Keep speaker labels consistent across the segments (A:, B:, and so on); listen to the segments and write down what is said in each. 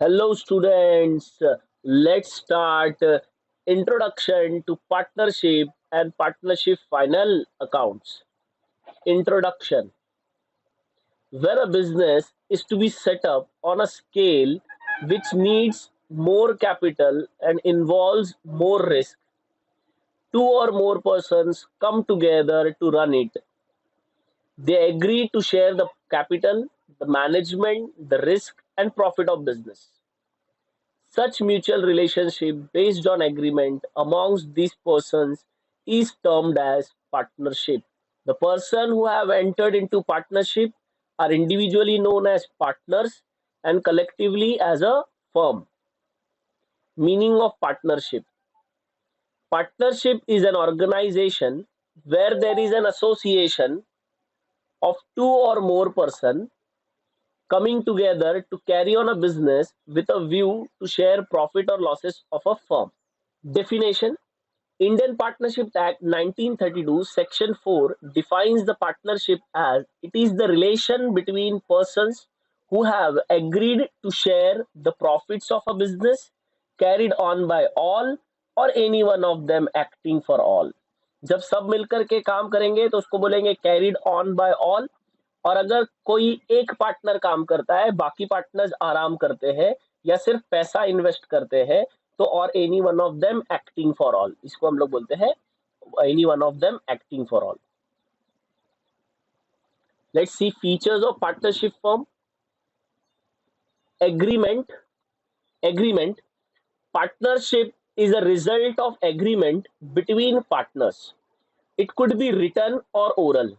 A: Hello, students. Let's start introduction to partnership and partnership final accounts. Introduction. Where a business is to be set up on a scale which needs more capital and involves more risk, two or more persons come together to run it. They agree to share the capital, the management, the risk, and profit of business. Such mutual relationship based on agreement amongst these persons is termed as partnership. The person who have entered into partnership are individually known as partners and collectively as a firm. Meaning of partnership. Partnership is an organization where there is an association of two or more persons coming together to carry on a business with a view to share profit or losses of a firm. Definition. Indian Partnership Act 1932 Section 4 defines the partnership as it is the relation between persons who have agreed to share the profits of a business carried on by all or any one of them acting for all. जब सब मिलकर के काम करेंगे तो उसको बोलेंगे carried on by all, और अगर कोई एक पार्टनर काम करता है बाकी पार्टनर्स आराम करते हैं या सिर्फ पैसा इन्वेस्ट करते हैं तो और any one of them acting for all, इसको हम लोग बोलते हैं any one of them acting for all. Let's see features of partnership form. Agreement. Agreement. Partnership is a result of agreement between partners. It could be written or oral.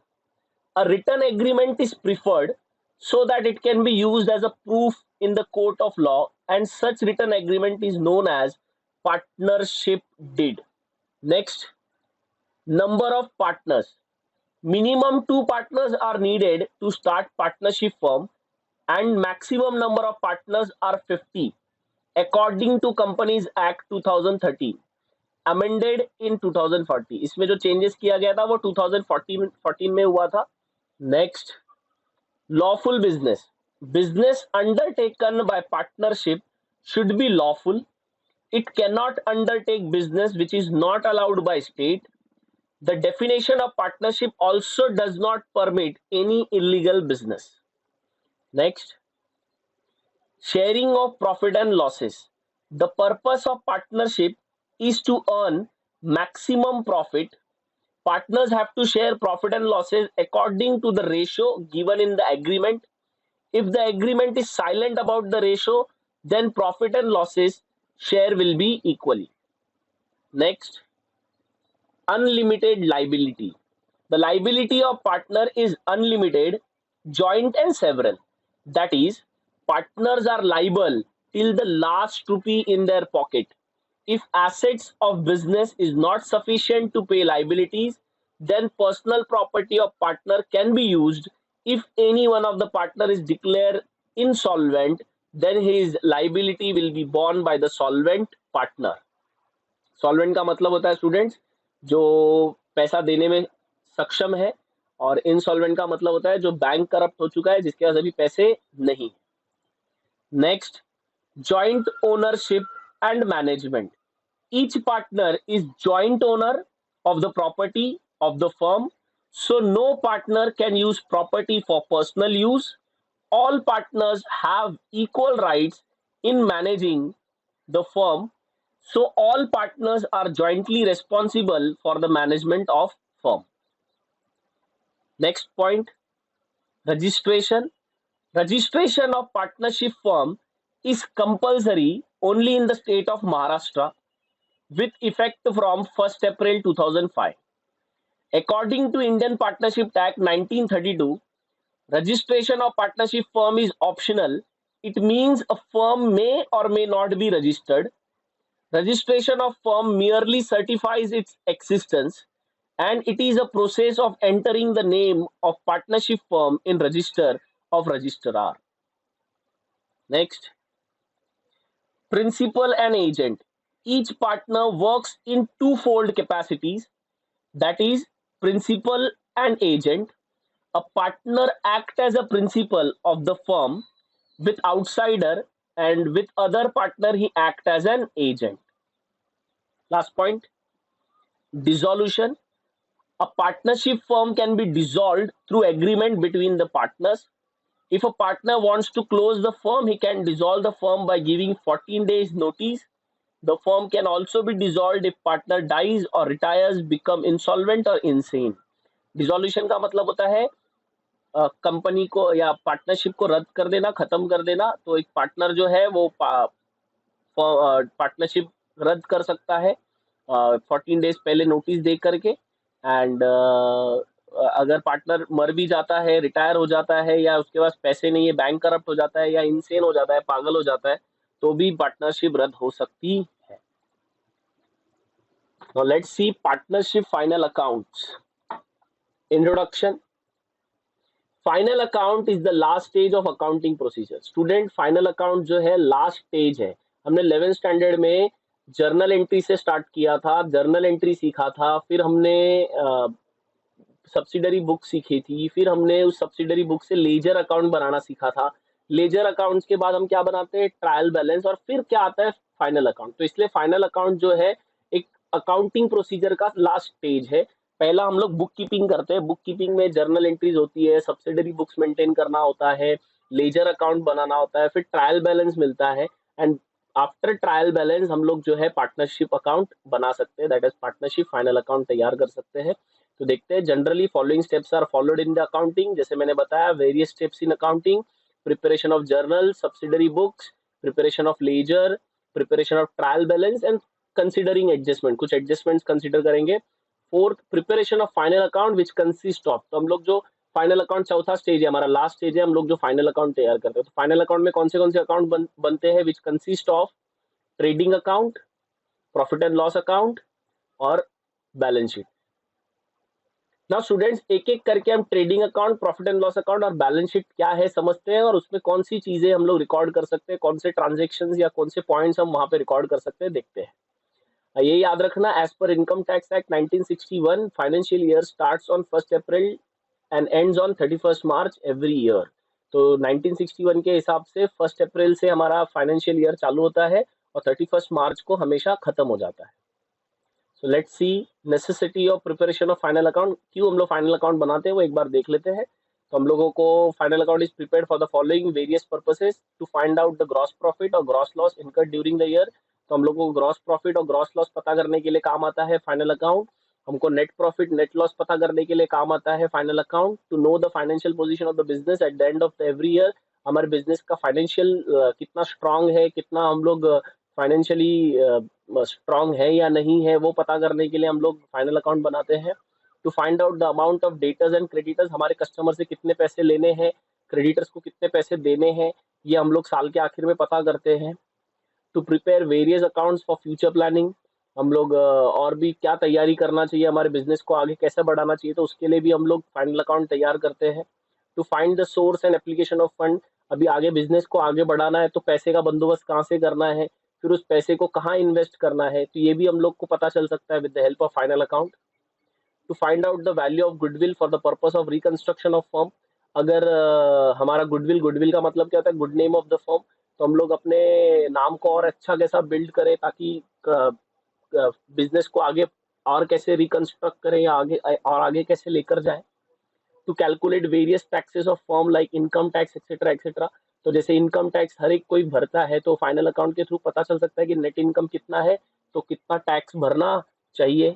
A: A written agreement is preferred so that it can be used as a proof in the court of law, and such written agreement is known as partnership deed. Next, number of partners. Minimum two partners are needed to start partnership firm and maximum number of partners are 50 according to Companies Act 2013 amended in 2040. इसमें जो changes किया गया था वो 2014 में हुआ था. Next, lawful business. Business undertaken by partnership should be lawful. It cannot undertake business which is not allowed by state. The definition of partnership also does not permit any illegal business. Next, sharing of profit and losses. The purpose of partnership is to earn maximum profit. Partners have to share profit and losses according to the ratio given in the agreement. If the agreement is silent about the ratio, then profit and losses share will be equally. Next, unlimited liability. The liability of partner is unlimited, joint and several. That is, partners are liable till the last rupee in their pocket. If assets of business is not sufficient to pay liabilities, then personal property of partner can be used. If any one of the partner is declared insolvent, then his liability will be borne by the solvent partner. Solvent का मतलब होता है students जो पैसा देने में सक्षम है, और इनसॉल्वेंट का मतलब होता है जो बैंक करप्ट हो चुका है, जिसके पास अभी पैसे नहीं. Next, joint ownership and management. Each partner is joint owner of the property of the firm, so no partner can use property for personal use. All partners have equal rights in managing the firm, so all partners are jointly responsible for the management of firm. Next point, registration. Registration of partnership firm is compulsory only in the state of Maharashtra with effect from 1st April 2005. According to Indian Partnership Act 1932, registration of partnership firm is optional. It means a firm may or may not be registered. Registration of firm merely certifies its existence, and it is a process of entering the name of partnership firm in register of registrar. Next, principal and agent. Each partner works in twofold capacities, that is, principal and agent. A partner acts as a principal of the firm with outsider and with other partner he act as an agent. Last point, dissolution. A partnership firm can be dissolved through agreement between the partners. If a partner wants to close the firm, he can dissolve the firm by giving 14 days notice. The firm can also be dissolved if partner dies or retires, become insolvent or insane. Dissolution का मतलब होता है company को या partnership को रद्द कर देना, खत्म कर देना। तो एक पार्टनर जो है वो पार्टनरशिप रद्द कर सकता है 14 डेज पहले नोटिस दे करके। एंड अगर पार्टनर मर भी जाता है, रिटायर हो जाता है, या उसके पास पैसे नहीं है, बैंक करप्ट हो जाता है, या इंसेन हो जाता है, पागल हो जाता है, तो भी पार्टनरशिप रद्द हो सकती है। Now let's see partnership final accounts. Introduction. Final account is the last stage of accounting procedure. Student, final account जो है लास्ट स्टेज है। हमने 11th स्टैंडर्ड में जर्नल एंट्री से स्टार्ट किया था, जर्नल एंट्री सीखा था, फिर हमने सब्सिडरी बुक सीखी थी, फिर हमने उस सब्सिडरी बुक से लेजर अकाउंट बनाना सीखा था। लेजर अकाउंट्स के बाद हम क्या बनाते हैं, ट्रायल बैलेंस, और फिर क्या आता है, फाइनल अकाउंट। तो इसलिए फाइनल अकाउंट जो है एक अकाउंटिंग प्रोसीजर का लास्ट स्टेज है। पहला हम लोग बुक कीपिंग करते हैं, बुक कीपिंग में जर्नल एंट्रीज होती है, सब्सिडरी बुक्स मेंटेन करना होता है, लेजर अकाउंट बनाना होता है, फिर ट्रायल बैलेंस मिलता है, एंड आफ्टर ट्रायल बैलेंस हम लोग जो है पार्टनरशिप अकाउंट बना सकते हैं, that is partnership final account तैयार कर सकते हैं। तो देखते हैं, generally following steps are followed in the accounting. जैसे मैंने बताया, various steps in accounting: preparation of journal, subsidiary books, preparation of ledger, preparation of trial balance, and considering adjustment, कुछ एडजस्टमेंट्स कंसिडर करेंगे। Fourth, preparation of final account which consist of, तो हम लोग जो final account चौथा stage है, हमारा last stage है, हम लोग जो फाइनल अकाउंट तैयार करते हैं। तो फाइनल अकाउंट में कौन से अकाउंट बनते हैं, विच consist of trading account, profit and loss account और बैलेंस शीट। नाउ स्टूडेंट्स, एक एक करके हम trading account, profit and loss account और बैलेंस शीट क्या है समझते हैं, और उसमें कौन सी चीजें हम लोग रिकॉर्ड कर सकते हैं, कौन से ट्रांजेक्शन्स या कौन से पॉइंट्स हम वहां पे रिकॉर्ड कर सकते हैं, देखते हैं। ये याद रखना, as per income tax act 1961 financial year starts on 1 April and ends on 31 March every year. तो 1961 के हिसाब से 1 अप्रैल से हमारा फाइनेंशियल ईयर चालू होता है और 31 मार्च को हमेशा खत्म हो जाता है। So let's see necessity of preparation of final account. क्यों हम लोग फाइनल अकाउंट बनाते हैं वो एक बार देख लेते हैं। तो हम लोगों को final account is prepared for the following various purposes: to find out the gross profit और gross loss incurred during the year. तो हम लोगों को ग्रॉस प्रॉफिट और ग्रॉस लॉस पता करने के लिए काम आता है फाइनल अकाउंट। हमको नेट प्रॉफिट नेट लॉस पता करने के लिए काम आता है final account. To know the financial position of the business at the end of every year, हमारे बिजनेस का फाइनेंशियल कितना स्ट्रांग है, कितना हम लोग फाइनेंशियली स्ट्रांग है या नहीं है, वो पता करने के लिए हम लोग फाइनल अकाउंट बनाते हैं। To find out the amount of debtors and creditors, हमारे कस्टमर से कितने पैसे लेने हैं, क्रेडिटर्स को कितने पैसे देने हैं, ये हम लोग साल के आखिर में पता करते हैं। To prepare various accounts for future planning, हम लोग और भी क्या तैयारी करना चाहिए, हमारे बिजनेस को आगे कैसे बढ़ाना चाहिए, तो उसके लिए भी हम लोग फाइनल अकाउंट तैयार करते हैं। To find the source and application of fund, अभी आगे बिजनेस को आगे बढ़ाना है तो पैसे का बंदोबस्त कहाँ से करना है, फिर उस पैसे को कहाँ इन्वेस्ट करना है, तो ये भी हम लोग को पता चल सकता है with the help of final account. To find out the value of goodwill for the purpose of reconstruction of firm, अगर हमारा गुडविल का मतलब क्या होता है, good name of the firm, तो हम लोग अपने नाम को और अच्छा कैसा बिल्ड करें ताकि बिजनेस को आगे और कैसे रिकंस्ट्रक्ट करें या आगे कैसे लेकर जाए। To calculate various taxes of firm like income tax etcetera etcetera, तो जैसे इनकम टैक्स हर एक कोई भरता है, तो फाइनल अकाउंट के थ्रू पता चल सकता है कि नेट इनकम कितना है, तो कितना टैक्स भरना चाहिए।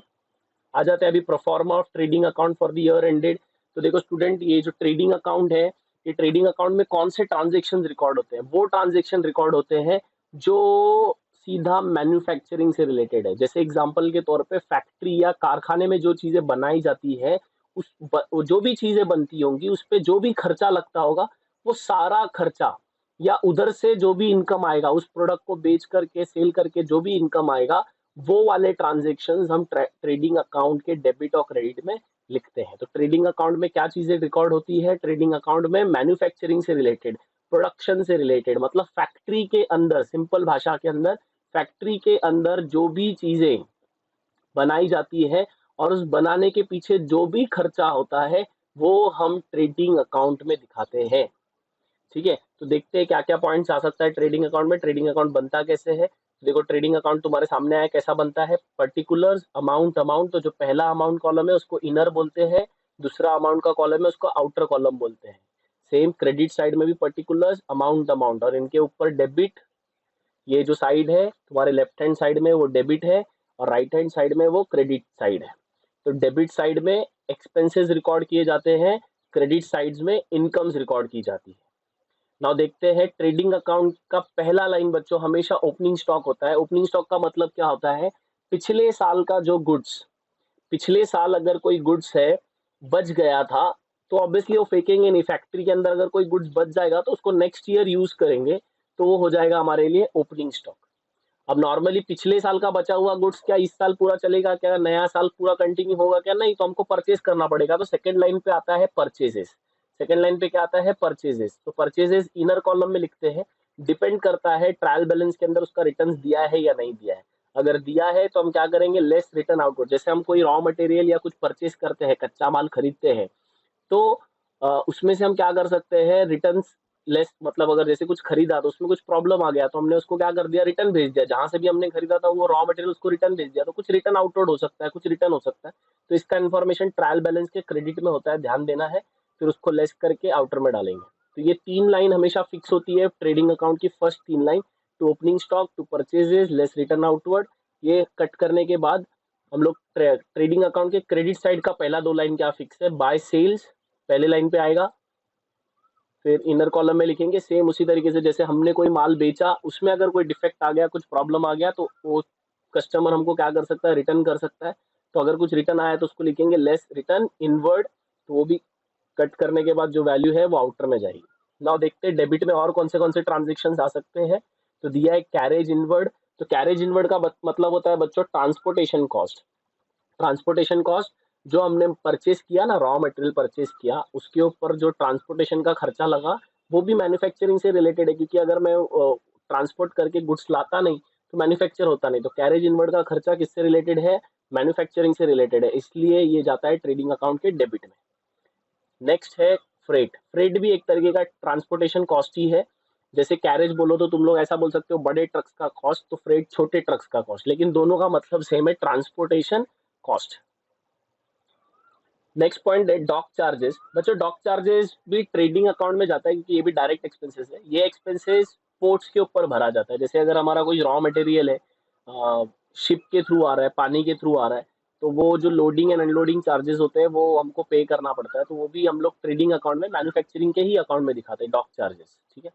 A: आ जाते हैं अभी proforma of trading account for the year ended. तो देखो स्टूडेंट, ये जो ट्रेडिंग अकाउंट है, ये ट्रेडिंग अकाउंट में कौन से ट्रांजेक्शन रिकॉर्ड होते हैं, वो ट्रांजेक्शन रिकॉर्ड होते हैं जो सीधा मैन्युफैक्चरिंग से रिलेटेड है। जैसे एग्जांपल के तौर पे फैक्ट्री या कारखाने में जो चीजें बनाई जाती है, जो भी चीजें बनती होंगी उस पे जो भी खर्चा लगता होगा, वो सारा खर्चा या उधर से जो भी इनकम आएगा, उस प्रोडक्ट को बेच करके सेल करके जो भी इनकम आएगा, वो वाले ट्रांजेक्शन्स हम ट्रेडिंग अकाउंट के डेबिट और क्रेडिट में लिखते हैं। तो ट्रेडिंग अकाउंट में क्या चीजें रिकॉर्ड होती है, ट्रेडिंग अकाउंट में मैन्युफैक्चरिंग से रिलेटेड, प्रोडक्शन से रिलेटेड, मतलब फैक्ट्री के अंदर, सिंपल भाषा के अंदर फैक्ट्री के अंदर जो भी चीजें बनाई जाती है और उस बनाने के पीछे जो भी खर्चा होता है, वो हम ट्रेडिंग अकाउंट में दिखाते हैं। ठीक है, तो देखते हैं क्या क्या पॉइंट्स आ सकता है ट्रेडिंग अकाउंट में। ट्रेडिंग अकाउंट बनता कैसे है, देखो ट्रेडिंग अकाउंट तुम्हारे सामने आया कैसा बनता है। पर्टिकुलर्स अमाउंट अमाउंट, तो जो पहला अमाउंट कॉलम है उसको इनर बोलते हैं, दूसरा अमाउंट का कॉलम है उसको आउटर कॉलम बोलते हैं। सेम क्रेडिट साइड में भी पर्टिकुलर्स अमाउंट अमाउंट, और इनके ऊपर डेबिट, ये जो साइड है तुम्हारे लेफ्ट हैंड साइड में वो डेबिट है, और राइट हैंड साइड में वो क्रेडिट साइड है। तो डेबिट साइड में एक्सपेंसेस रिकॉर्ड किए जाते हैं, क्रेडिट साइड्स में इनकम्स रिकॉर्ड की जाती है। नाउ देखते हैं ट्रेडिंग अकाउंट का पहला लाइन बच्चों हमेशा ओपनिंग स्टॉक होता है। ओपनिंग स्टॉक का मतलब क्या होता है, पिछले साल का जो गुड्स, पिछले साल अगर कोई गुड्स है बच गया था, तो ऑब्वियसली वो फेंकेंगे नहीं। फैक्ट्री के अंदर अगर कोई गुड्स बच जाएगा तो उसको नेक्स्ट ईयर यूज करेंगे, तो वो हो जाएगा हमारे लिए ओपनिंग स्टॉक। अब नॉर्मली पिछले साल का बचा हुआ गुड्स क्या इस साल पूरा चलेगा, क्या नया साल पूरा कंटिन्यू होगा, क्या नहीं, तो हमको परचेज करना पड़ेगा। तो सेकंड लाइन पे आता है परचेजेस। सेकंड लाइन पे क्या आता है, परचेजेस। तो परचेजेस इनर कॉलम में लिखते हैं। डिपेंड करता है ट्रायल बैलेंस के अंदर उसका रिटर्न दिया है या नहीं दिया है। अगर दिया है तो हम क्या करेंगे, लेस रिटर्न आउटवर्ड। जैसे हम कोई रॉ मटेरियल या कुछ परचेज करते हैं, कच्चा माल खरीदते हैं, तो उसमें से हम क्या कर सकते हैं, रिटर्न लेस, मतलब अगर जैसे कुछ खरीदा तो उसमें कुछ प्रॉब्लम आ गया तो हमने उसको क्या कर दिया, रिटर्न भेज दिया। जहां से भी हमने खरीदा था वो रॉ मटेरियल उसको रिटर्न भेज दिया, तो कुछ रिटर्न आउटवर्ड हो सकता है, कुछ रिटर्न हो सकता है। तो इसका इन्फॉर्मेशन ट्रायल बैलेंस के क्रेडिट में होता है, ध्यान देना है। फिर उसको लेस करके आउटर में डालेंगे। तो ये तीन लाइन हमेशा फिक्स होती है ट्रेडिंग अकाउंट की, फर्स्ट तीन line, to opening stock, to purchases, less return outward. ये कट करने के बाद हम लोग ट्रेडिंग अकाउंट के क्रेडिट साइड का पहला दो लाइन क्या फिक्स है, बाय सेल्स पहले लाइन पे आएगा, फिर इनर कॉलम में लिखेंगे सेम उसी तरीके से जैसे हमने कोई माल बेचा, उसमें अगर कोई डिफेक्ट आ गया, कुछ प्रॉब्लम आ गया, तो वो कस्टमर हमको क्या कर सकता है, रिटर्न कर सकता है। तो अगर कुछ रिटर्न आया तो उसको लिखेंगे लेस रिटर्न इनवर्ड, तो वो भी कट करने के बाद जो वैल्यू है वो आउटर में जाएगी। नाउ देखते हैं डेबिट में और कौन से ट्रांजेक्शन आ सकते हैं। तो दिया है कैरेज इनवर्ड। तो कैरेज इनवर्ड का मतलब होता है बच्चों ट्रांसपोर्टेशन कॉस्ट। ट्रांसपोर्टेशन कॉस्ट, जो हमने परचेज किया ना, रॉ मटेरियल परचेज किया, उसके ऊपर जो ट्रांसपोर्टेशन का खर्चा लगा, वो भी मैन्युफैक्चरिंग से रिलेटेड है। क्योंकि अगर मैं ट्रांसपोर्ट करके गुड्स लाता नहीं तो मैन्युफैक्चर होता नहीं। तो कैरेज इनवर्ड का खर्चा किससे रिलेटेड है, मैन्युफैक्चरिंग से रिलेटेड है, इसलिए ये जाता है ट्रेडिंग अकाउंट के डेबिट में। नेक्स्ट है फ्रेट। फ्रेट भी एक तरीके का ट्रांसपोर्टेशन कॉस्ट ही है। जैसे कैरेज बोलो तो तुम लोग ऐसा बोल सकते हो बड़े ट्रक्स का कॉस्ट, तो फ्रेट छोटे ट्रक्स का कॉस्ट, लेकिन दोनों का मतलब सेम है, ट्रांसपोर्टेशन कॉस्ट। नेक्स्ट पॉइंट है डॉक चार्जेस। बच्चों डॉक चार्जेस भी ट्रेडिंग अकाउंट में जाता है, क्योंकि ये भी डायरेक्ट एक्सपेंसेस है। ये एक्सपेंसेस पोर्ट्स के ऊपर भरा जाता है। जैसे अगर हमारा कोई रॉ मटेरियल है, शिप के थ्रू आ रहा है, पानी के थ्रू आ रहा है, तो वो जो लोडिंग एंड अनलोडिंग चार्जेस होते हैं वो हमको पे करना पड़ता है। तो वो भी हम लोग ट्रेडिंग अकाउंट में, मैन्युफैक्चरिंग के ही अकाउंट में दिखाते हैं डॉक चार्जेस। ठीक है,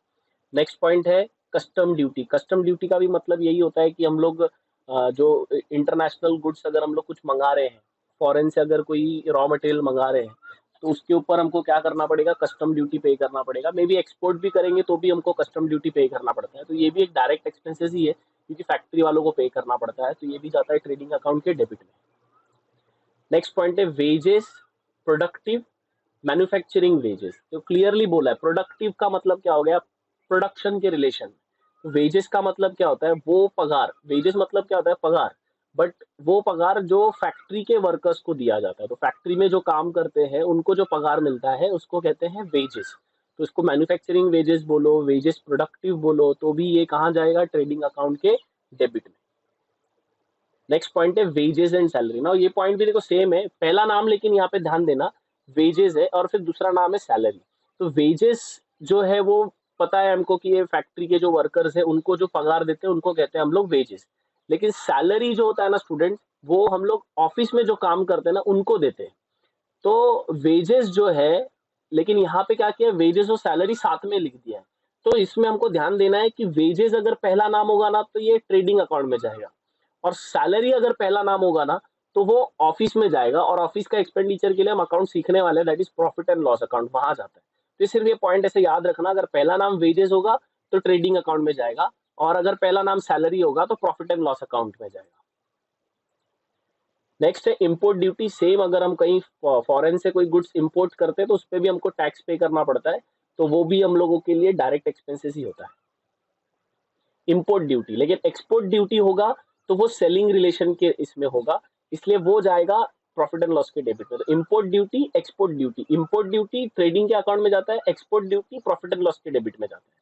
A: नेक्स्ट पॉइंट है कस्टम ड्यूटी। कस्टम ड्यूटी का भी मतलब यही होता है कि हम लोग जो इंटरनेशनल गुड्स अगर हम लोग कुछ मंगा रहे हैं, फॉरेन से अगर कोई रॉ मटेरियल मंगा रहे हैं, तो उसके ऊपर हमको क्या करना पड़ेगा, कस्टम ड्यूटी पे करना पड़ेगा। मे बी एक्सपोर्ट भी करेंगे तो भी हमको कस्टम ड्यूटी पे करना पड़ता है। तो ये भी एक डायरेक्ट एक्सपेंसेस ही है, क्योंकि फैक्ट्री वालों को पे करना पड़ता है। तो ये भी जाता है ट्रेडिंग अकाउंट के डेबिट में। नेक्स्ट पॉइंट है वेजेस, प्रोडक्टिव, मैन्युफैक्चरिंग वेजेस। तो क्लियरली बोला है, प्रोडक्टिव का मतलब क्या हो गया, प्रोडक्शन के रिलेशन। वेजेस का मतलब क्या होता है, वो पगार। वेजेस मतलब क्या होता है, पगार। बट वो पगार जो फैक्ट्री के वर्कर्स को दिया जाता है, तो फैक्ट्री में जो काम करते हैं उनको जो पगार मिलता है उसको कहते हैं वेजेस। तो इसको मैन्युफैक्चरिंग वेजेस बोलो, वेजेस प्रोडक्टिव बोलो, तो भी ये कहाँ जाएगा, ट्रेडिंग अकाउंट के डेबिट में। नेक्स्ट पॉइंट है वेजेस एंड सैलरी। ना ये पॉइंट भी देखो सेम है, पहला नाम लेकिन यहाँ पे ध्यान देना वेजेस है, और फिर दूसरा नाम है सैलरी। तो वेजेस जो है वो पता है हमको कि ये फैक्ट्री के जो वर्कर्स है उनको जो पगार देते हैं उनको कहते हैं हम लोग वेजेस। लेकिन सैलरी जो होता है ना स्टूडेंट, वो हम लोग ऑफिस में जो काम करते हैं ना उनको देते हैं। तो वेजेस जो है, लेकिन यहाँ पे क्या किया, वेजेस और सैलरी साथ में लिख दिया है। तो इसमें हमको ध्यान देना है कि वेजेस अगर पहला नाम होगा ना तो ये ट्रेडिंग अकाउंट में जाएगा, और सैलरी अगर पहला नाम होगा ना तो वो ऑफिस में जाएगा, और ऑफिस का एक्सपेंडिचर के लिए हम अकाउंट सीखने वाले हैं, that is profit and loss account, वहां जाता है। तो सिर्फ ये पॉइंट ऐसे याद रखना, अगर पहला नाम वेजेस होगा तो ट्रेडिंग अकाउंट में जाएगा, और अगर पहला नाम सैलरी होगा तो प्रॉफिट एंड लॉस अकाउंट में जाएगा। नेक्स्ट है इम्पोर्ट ड्यूटी। सेम, अगर हम कहीं फॉरेन से कोई गुड्स इंपोर्ट करते हैं तो उस पर भी हमको टैक्स पे करना पड़ता है, तो वो भी हम लोगों के लिए डायरेक्ट एक्सपेंसेस ही होता है, इम्पोर्ट ड्यूटी। लेकिन एक्सपोर्ट ड्यूटी होगा तो वो सेलिंग रिलेशन के इसमें होगा, इसलिए वो जाएगा प्रॉफिट एंड लॉस के डेबिट में। तो import duty, export duty, import duty trading के अकाउंट में जाता है, export duty profit and loss के डेबिट में जाता है।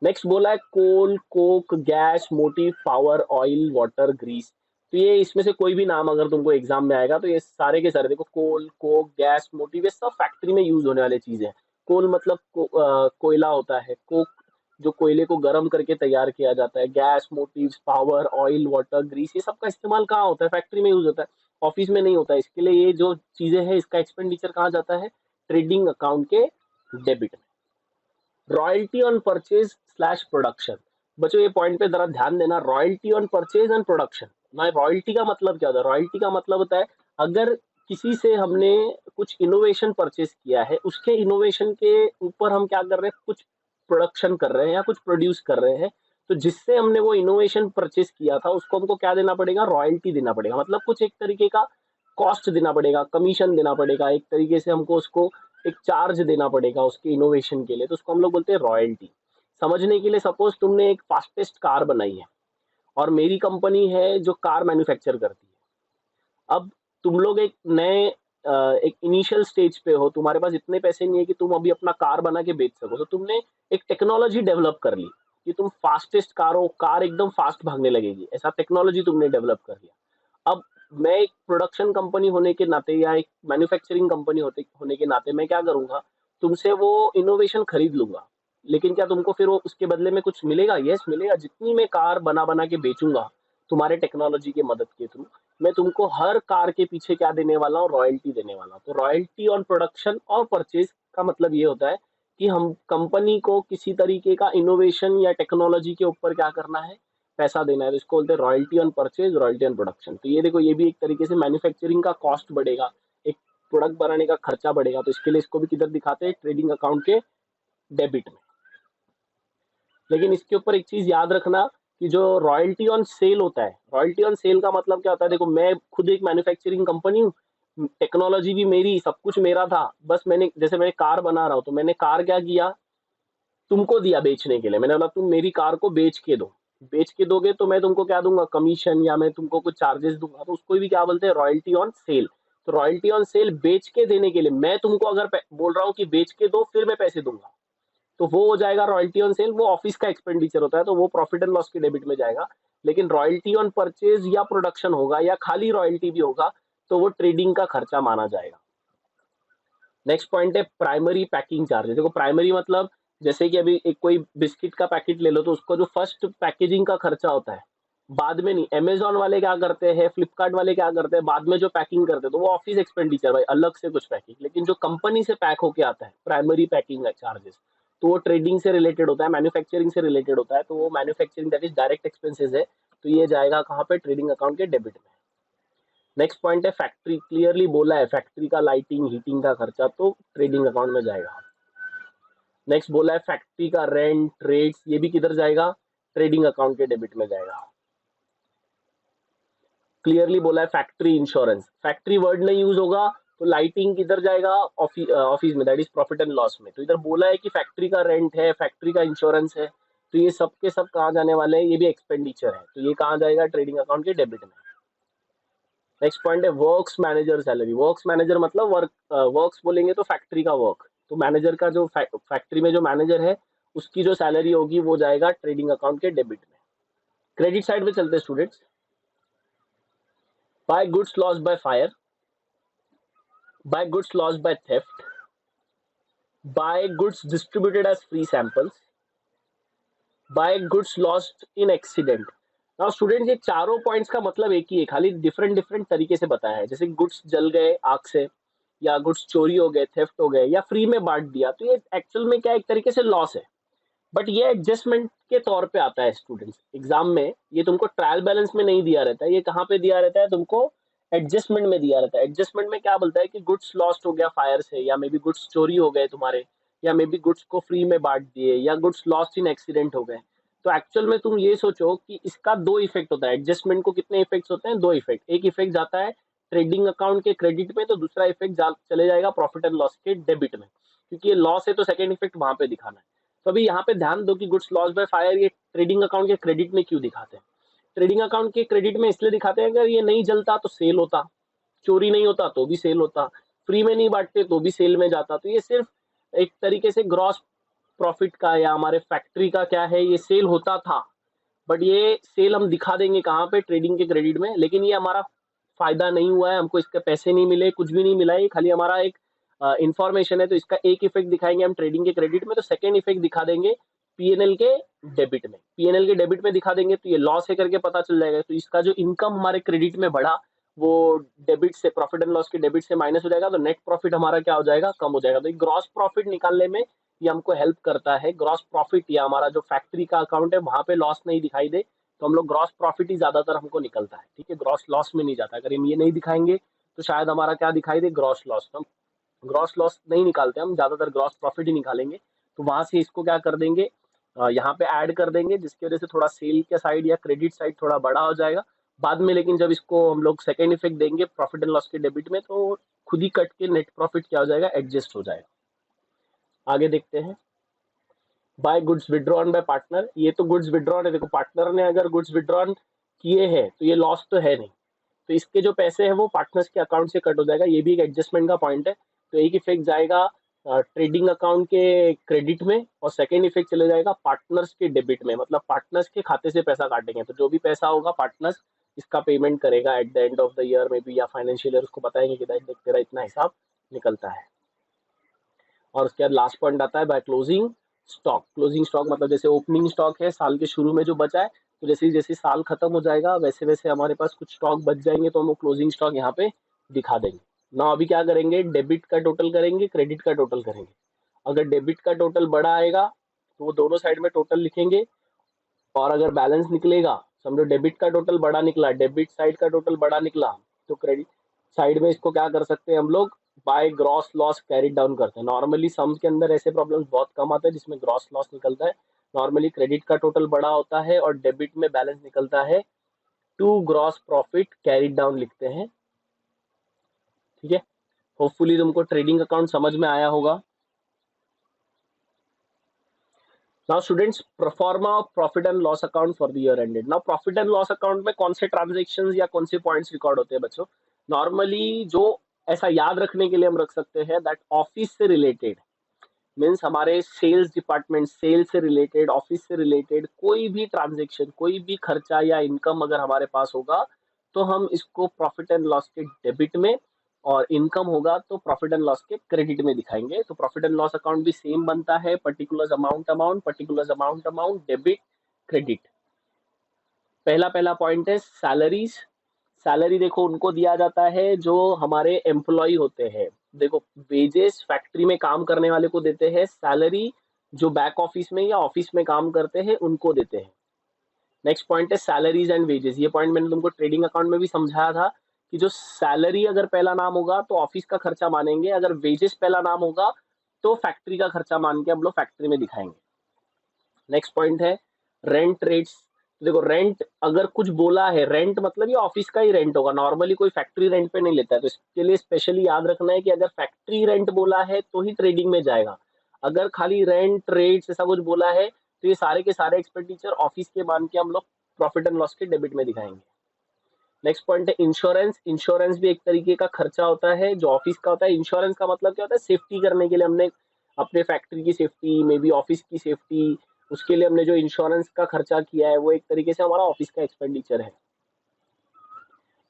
A: नेक्स्ट बोला है coal, coke, gas, motive, power, oil, water, grease. तो ये इसमें से कोई भी नाम अगर तुमको एग्जाम में आएगा तो ये सारे के सारे देखो, कोल, कोक, गैस, मोटिव, ये सब फैक्ट्री में यूज होने वाले चीजें हैं। कोल मतलब कोयला होता है, कोक जो कोयले को गर्म करके तैयार किया जाता है, gas, motive, power, oil, water, grease, ये सब का इस्तेमाल कहाँ होता है? फैक्ट्री में यूज होता है, ऑफिस में नहीं होता है। इसके लिए ये जो चीजें हैं इसका एक्सपेंडिचर कहाँ जाता है? ट्रेडिंग अकाउंट के डेबिट में। Royalty on purchase slash production. बच्चों ये पॉइंट पे जरा ध्यान देना, royalty on purchase and production. ना रॉयल्टी का मतलब क्या होता है? रॉयल्टी का मतलब होता है अगर किसी से हमने कुछ इनोवेशन परचेज किया है, उसके इनोवेशन के ऊपर हम क्या कर रहे हैं? कुछ प्रोडक्शन कर रहे हैं या कुछ प्रोड्यूस कर रहे हैं, तो जिससे हमने वो इनोवेशन परचेज किया था उसको हमको क्या देना पड़ेगा? रॉयल्टी देना पड़ेगा। मतलब कुछ एक तरीके का कॉस्ट देना पड़ेगा, कमीशन देना पड़ेगा, एक तरीके से हमको उसको एक चार्ज देना पड़ेगा उसके इनोवेशन के लिए, तो उसको हम लोग बोलते हैं रॉयल्टी। समझने के लिए, सपोज तुमने एक फास्टेस्ट कार बनाई है और मेरी कंपनी है जो कार मैन्युफैक्चर करती है। अब तुम लोग एक नए एक इनिशियल स्टेज पे हो, तुम्हारे पास इतने पैसे नहीं है कि तुम अभी अपना कार बना के बेच सको, तो तुमने एक टेक्नोलॉजी डेवलप कर ली कि तुम फास्टेस्ट कार हो, कार एकदम फास्ट भागने लगेगी, ऐसा टेक्नोलॉजी तुमने डेवलप कर लिया। अब मैं एक प्रोडक्शन कंपनी होने के नाते या एक मैन्युफैक्चरिंग कंपनी होने के नाते मैं क्या करूंगा? तुमसे वो इनोवेशन खरीद लूंगा, लेकिन क्या तुमको फिर वो उसके बदले में कुछ मिलेगा? यस मिलेगा। जितनी मैं कार बना बना के बेचूंगा तुम्हारे टेक्नोलॉजी के मदद के थ्रू, मैं तुमको हर कार के पीछे क्या देने वाला हूँ? रॉयल्टी देने वाला हूँ। तो रॉयल्टी ऑन प्रोडक्शन और परचेज का मतलब ये होता है कि हम कंपनी को किसी तरीके का इनोवेशन या टेक्नोलॉजी के ऊपर क्या करना है? पैसा देना है। तो इसको बोलते हैं royalty on purchase, royalty on production. तो ये देखो, ये भी एक तरीके से मैन्युफैक्चरिंग का कॉस्ट बढ़ेगा, एक प्रोडक्ट बनाने का खर्चा बढ़ेगा, तो इसके लिए इसको भी किधर दिखाते हैं? ट्रेडिंग अकाउंट के डेबिट में। लेकिन इसके ऊपर एक चीज याद रखना कि जो रॉयल्टी ऑन सेल होता है, रॉयल्टी ऑन सेल का मतलब क्या होता है? देखो, मैं खुद एक मैन्युफैक्चरिंग कंपनी हूँ, टेक्नोलॉजी भी मेरी, सब कुछ मेरा था, बस मैंने जैसे मैं कार बना रहा हूँ, तो मैंने कार क्या किया? तुमको दिया बेचने के लिए। मैंने बोला तुम मेरी कार को बेच के दो, बेच के दोगे तो मैं तुमको क्या दूंगा? कमीशन, या मैं तुमको कुछ चार्जेस दूंगा, तो उसको भी क्या बोलते हैं? Royalty on sale. तो रॉयल्टी ऑन सेल बेच के देने के लिए, मैं तुमको अगर बोल रहा हूँ कि बेच के दो फिर मैं पैसे दूंगा, तो वो हो जाएगा रॉयल्टी ऑन सेल। वो ऑफिस का एक्सपेंडिचर होता है, तो वो प्रॉफिट एंड लॉस के डेबिट में जाएगा। लेकिन रॉयल्टी ऑन परचेज या प्रोडक्शन होगा या खाली रॉयल्टी भी होगा, तो वो ट्रेडिंग का खर्चा माना जाएगा। नेक्स्ट पॉइंट है प्राइमरी पैकिंग चार्जेस। देखो, प्राइमरी मतलब जैसे कि अभी एक कोई बिस्किट का पैकेट ले लो, तो उसको जो फर्स्ट पैकेजिंग का खर्चा होता है, बाद में नहीं। अमेजोन वाले क्या करते हैं, फ्लिपकार्ट वाले क्या करते हैं, बाद में जो पैकिंग करते हैं, तो वो ऑफिस एक्सपेंडिचर भाई, अलग से कुछ पैकिंग। लेकिन जो कंपनी से पैक होके आता है, प्राइमरी पैकिंग चार्जेस, तो वो ट्रेडिंग से रिलेटेड होता है, मैन्युफैक्चरिंग से रिलेटेड होता है, तो वो manufacturing that is direct expenses है, तो ये जाएगा कहाँ पे? ट्रेडिंग अकाउंट के डेबिट में। नेक्स्ट पॉइंट है फैक्ट्री, क्लियरली बोला है फैक्ट्री का लाइटिंग, हीटिंग का खर्चा तो ट्रेडिंग अकाउंट में जाएगा। नेक्स्ट बोला है फैक्ट्री का रेंट, रेट्स, ये भी किधर जाएगा? ट्रेडिंग अकाउंट के डेबिट में जाएगा। क्लियरली बोला है फैक्ट्री इंश्योरेंस, फैक्ट्री वर्ड नहीं यूज होगा तो लाइटिंग किधर जाएगा? ऑफिस में, that is profit and loss में। तो इधर बोला है कि फैक्ट्री का रेंट है, फैक्ट्री का इंश्योरेंस है, तो ये सब के सब कहाँ जाने वाले हैं? ये भी एक्सपेंडिचर है, तो ये कहाँ जाएगा? ट्रेडिंग अकाउंट के डेबिट में। नेक्स्ट पॉइंट है works manager salary. Works manager मतलब वर्क, वर्क्स बोलेंगे तो फैक्ट्री का वर्क, तो मैनेजर का जो फैक्ट्री में जो मैनेजर है उसकी जो सैलरी होगी वो जाएगा ट्रेडिंग अकाउंट के डेबिट में। क्रेडिट साइड पे चलते हैं students. By goods lost by fire, by goods lost by theft, by goods distributed as free samples, by goods lost in accident. Now student, ये चारों पॉइंट्स का मतलब एक ही है, खाली डिफरेंट डिफरेंट तरीके से बताया है। जैसे गुड्स जल गए आग से, या गुड्स चोरी हो गए, थेफ्ट हो गए, या फ्री में बांट दिया, तो ये एक्चुअल में क्या एक तरीके से लॉस है, बट ये एडजस्टमेंट के तौर पे आता है स्टूडेंट्स एग्जाम में। ये तुमको ट्रायल बैलेंस में नहीं दिया रहता है, ये कहाँ पे दिया रहता है? तुमको एडजस्टमेंट में दिया रहता है। एडजस्टमेंट में क्या बोलता है कि गुड्स लॉस्ट हो गया फायर से, या मे बी गुड्स चोरी हो गए तुम्हारे, या मे बी गुड्स को फ्री में बांट दिए, या गुड्स लॉस्ट इन एक्सीडेंट हो गए। तो एक्चुअल में तुम ये सोचो कि इसका दो इफेक्ट होता है। एडजस्टमेंट को कितने इफेक्ट्स होते हैं? दो इफेक्ट। एक इफेक्ट जाता है ट्रेडिंग अकाउंट के क्रेडिट में, तो दूसरा इफेक्ट चले जाएगा प्रॉफिट एंड लॉस के डेबिट में। क्योंकि ये लॉस है तो सेकंड इफेक्ट वहां पे दिखाना है। तो अभी यहाँ पे ध्यान दो कि गुड्स लॉस बाय फायर ये ट्रेडिंग अकाउंट के क्रेडिट में क्यों दिखाते हैं? ट्रेडिंग अकाउंट के क्रेडिट में इसलिए दिखाते हैं, अगर ये नहीं जलता तो सेल होता, चोरी नहीं होता तो भी सेल होता, फ्री में नहीं बांटते तो भी सेल में जाता। तो ये सिर्फ एक तरीके से ग्रॉस प्रॉफिट का या हमारे फैक्ट्री का क्या है, ये सेल होता था, बट ये सेल हम दिखा देंगे कहाँ पे, ट्रेडिंग के क्रेडिट में। लेकिन ये हमारा फायदा नहीं हुआ है, हमको इसके पैसे नहीं मिले, कुछ भी नहीं मिला है, ये खाली हमारा एक इंफॉर्मेशन है। तो इसका एक इफेक्ट दिखाएंगे हम ट्रेडिंग के क्रेडिट में, तो सेकेंड इफेक्ट दिखा देंगे पीएनएल के डेबिट में। पीएनएल के डेबिट में दिखा देंगे तो ये लॉस है करके पता चल जाएगा। तो इसका जो इनकम हमारे क्रेडिट में बढ़ा वो डेबिट से, प्रॉफिट एंड लॉस के डेबिट से माइनस हो जाएगा, तो नेट प्रॉफिट हमारा क्या हो जाएगा, कम हो जाएगा। तो ग्रॉस प्रॉफिट निकालने में ये हमको हेल्प करता है। ग्रॉस प्रॉफिट या हमारा जो फैक्ट्री का अकाउंट है वहां पे लॉस नहीं दिखाई दे, तो हम लोग ग्रॉस प्रॉफिट ही ज्यादातर हमको निकलता है, ठीक है, ग्रॉस लॉस में नहीं जाता। अगर हम ये नहीं दिखाएंगे तो शायद हमारा क्या दिखाई दे, ग्रॉस लॉस। हम ग्रॉस लॉस नहीं निकालते, हम ज्यादातर ग्रॉस प्रॉफिट ही निकालेंगे। तो वहां से इसको क्या कर देंगे, यहाँ पे ऐड कर देंगे, जिसकी वजह से थोड़ा सेल के साइड या क्रेडिट साइड थोड़ा बड़ा हो जाएगा बाद में। लेकिन जब इसको हम लोग सेकेंड इफेक्ट देंगे प्रॉफिट एंड लॉस के डेबिट में, तो खुद ही कट के नेट प्रॉफिट क्या हो जाएगा, एडजस्ट हो जाएगा। आगे देखते हैं, by goods withdrawn by partner. ये तो गुड्स विड्रॉन है, देखो पार्टनर ने अगर गुड्स विड्रॉन किए हैं तो ये लॉस तो है नहीं, तो इसके जो पैसे हैं वो पार्टनर्स के अकाउंट से कट हो जाएगा। ये भी एक एडजस्टमेंट का पॉइंट है। तो एक इफेक्ट जाएगा ट्रेडिंग अकाउंट के क्रेडिट में, और सेकेंड इफेक्ट चले जाएगा पार्टनर्स के डेबिट में, मतलब पार्टनर्स के खाते से पैसा काटेंगे। तो जो भी पैसा होगा पार्टनर्स इसका पेमेंट करेगा eight the end of the year में भी, या फाइनेंशियल ईयर, उसको बताएंगे कि देख तेरा इतना हिसाब निकलता है। और उसके बाद लास्ट पॉइंट आता है by closing stock. Closing stock मतलब जैसे ओपनिंग स्टॉक है साल के शुरू में जो बचा है, तो जैसे जैसे साल खत्म हो जाएगा वैसे वैसे हमारे पास कुछ स्टॉक बच जाएंगे, तो हम वो क्लोजिंग स्टॉक यहाँ पे दिखा देंगे ना। अभी क्या करेंगे, डेबिट का टोटल करेंगे, क्रेडिट का टोटल करेंगे। अगर डेबिट का टोटल बड़ा आएगा तो वो दोनों साइड में टोटल लिखेंगे, और अगर बैलेंस निकलेगा, समझो डेबिट का टोटल बड़ा निकला, डेबिट साइड का टोटल बड़ा निकला, तो क्रेडिट साइड में इसको क्या कर सकते हैं हम लोग, by gross loss carried down करते हैं। नॉर्मली सम के अंदर ऐसे प्रॉब्लम्स बहुत कम आते हैं जिसमें ग्रॉस लॉस निकलता है। नॉर्मली क्रेडिट का टोटल बड़ा होता है और डेबिट में बैलेंस निकलता है, to gross profit carried down लिखते हैं, ठीक है। होपफुली तुमको ट्रेडिंग अकाउंट समझ में आया होगा। Now students, proforma of profit and loss account for the year ended. Now profit and loss account में कौन से ट्रांजेक्शंस या कौन से पॉइंट्स रिकॉर्ड होते हैं बच्चों, नॉर्मली जो ऐसा याद रखने के लिए हम रख सकते हैं, दैट ऑफिस से रिलेटेड मीन्स हमारे सेल्स डिपार्टमेंट, सेल्स से रिलेटेड, ऑफिस से रिलेटेड कोई भी ट्रांजेक्शन, कोई भी खर्चा या इनकम अगर हमारे पास होगा तो हम इसको प्रॉफिट एंड लॉस के डेबिट में, और इनकम होगा तो प्रॉफिट एंड लॉस के क्रेडिट में दिखाएंगे। तो प्रॉफिट एंड लॉस अकाउंट भी सेम बनता है, particular amount amount, particular amount amount, debit credit. पहला पहला पॉइंट है सैलरीज। सैलरी देखो उनको दिया जाता है जो हमारे एम्प्लॉय होते हैं। देखो वेजेस फैक्ट्री में काम करने वाले को देते हैं, सैलरी जो बैक ऑफिस में या ऑफिस में काम करते हैं उनको देते हैं। नेक्स्ट पॉइंट है सैलरीज एंड वेजेस। ये पॉइंट मैंने तुमको ट्रेडिंग अकाउंट में भी समझाया था कि जो सैलरी अगर पहला नाम होगा तो ऑफिस का खर्चा मानेंगे, अगर वेजेस पहला नाम होगा तो फैक्ट्री का खर्चा मान के हम लोग फैक्ट्री में दिखाएंगे। नेक्स्ट पॉइंट है रेंट रेट्स। देखो रेंट अगर कुछ बोला है, रेंट मतलब ये ऑफिस का ही रेंट होगा, नॉर्मली कोई फैक्ट्री रेंट पे नहीं लेता है। तो इसके लिए स्पेशली याद रखना है कि अगर फैक्ट्री रेंट बोला है तो ही ट्रेडिंग में जाएगा। अगर खाली रेंट रेट्स ऐसा कुछ बोला है तो ये सारे के सारे एक्सपेंडिचर ऑफिस के मान के हम लोग प्रॉफिट एंड लॉस के डेबिट में दिखाएंगे। नेक्स्ट पॉइंट है इंश्योरेंस। इंश्योरेंस भी एक तरीके का खर्चा होता है जो ऑफिस का होता है। इंश्योरेंस का मतलब क्या होता है, सेफ्टी करने के लिए हमने अपने फैक्ट्री की सेफ्टी, मे बी ऑफिस की सेफ्टी, उसके लिए हमने जो इंश्योरेंस का खर्चा किया है वो एक तरीके से हमारा ऑफिस का एक्सपेंडिचर है।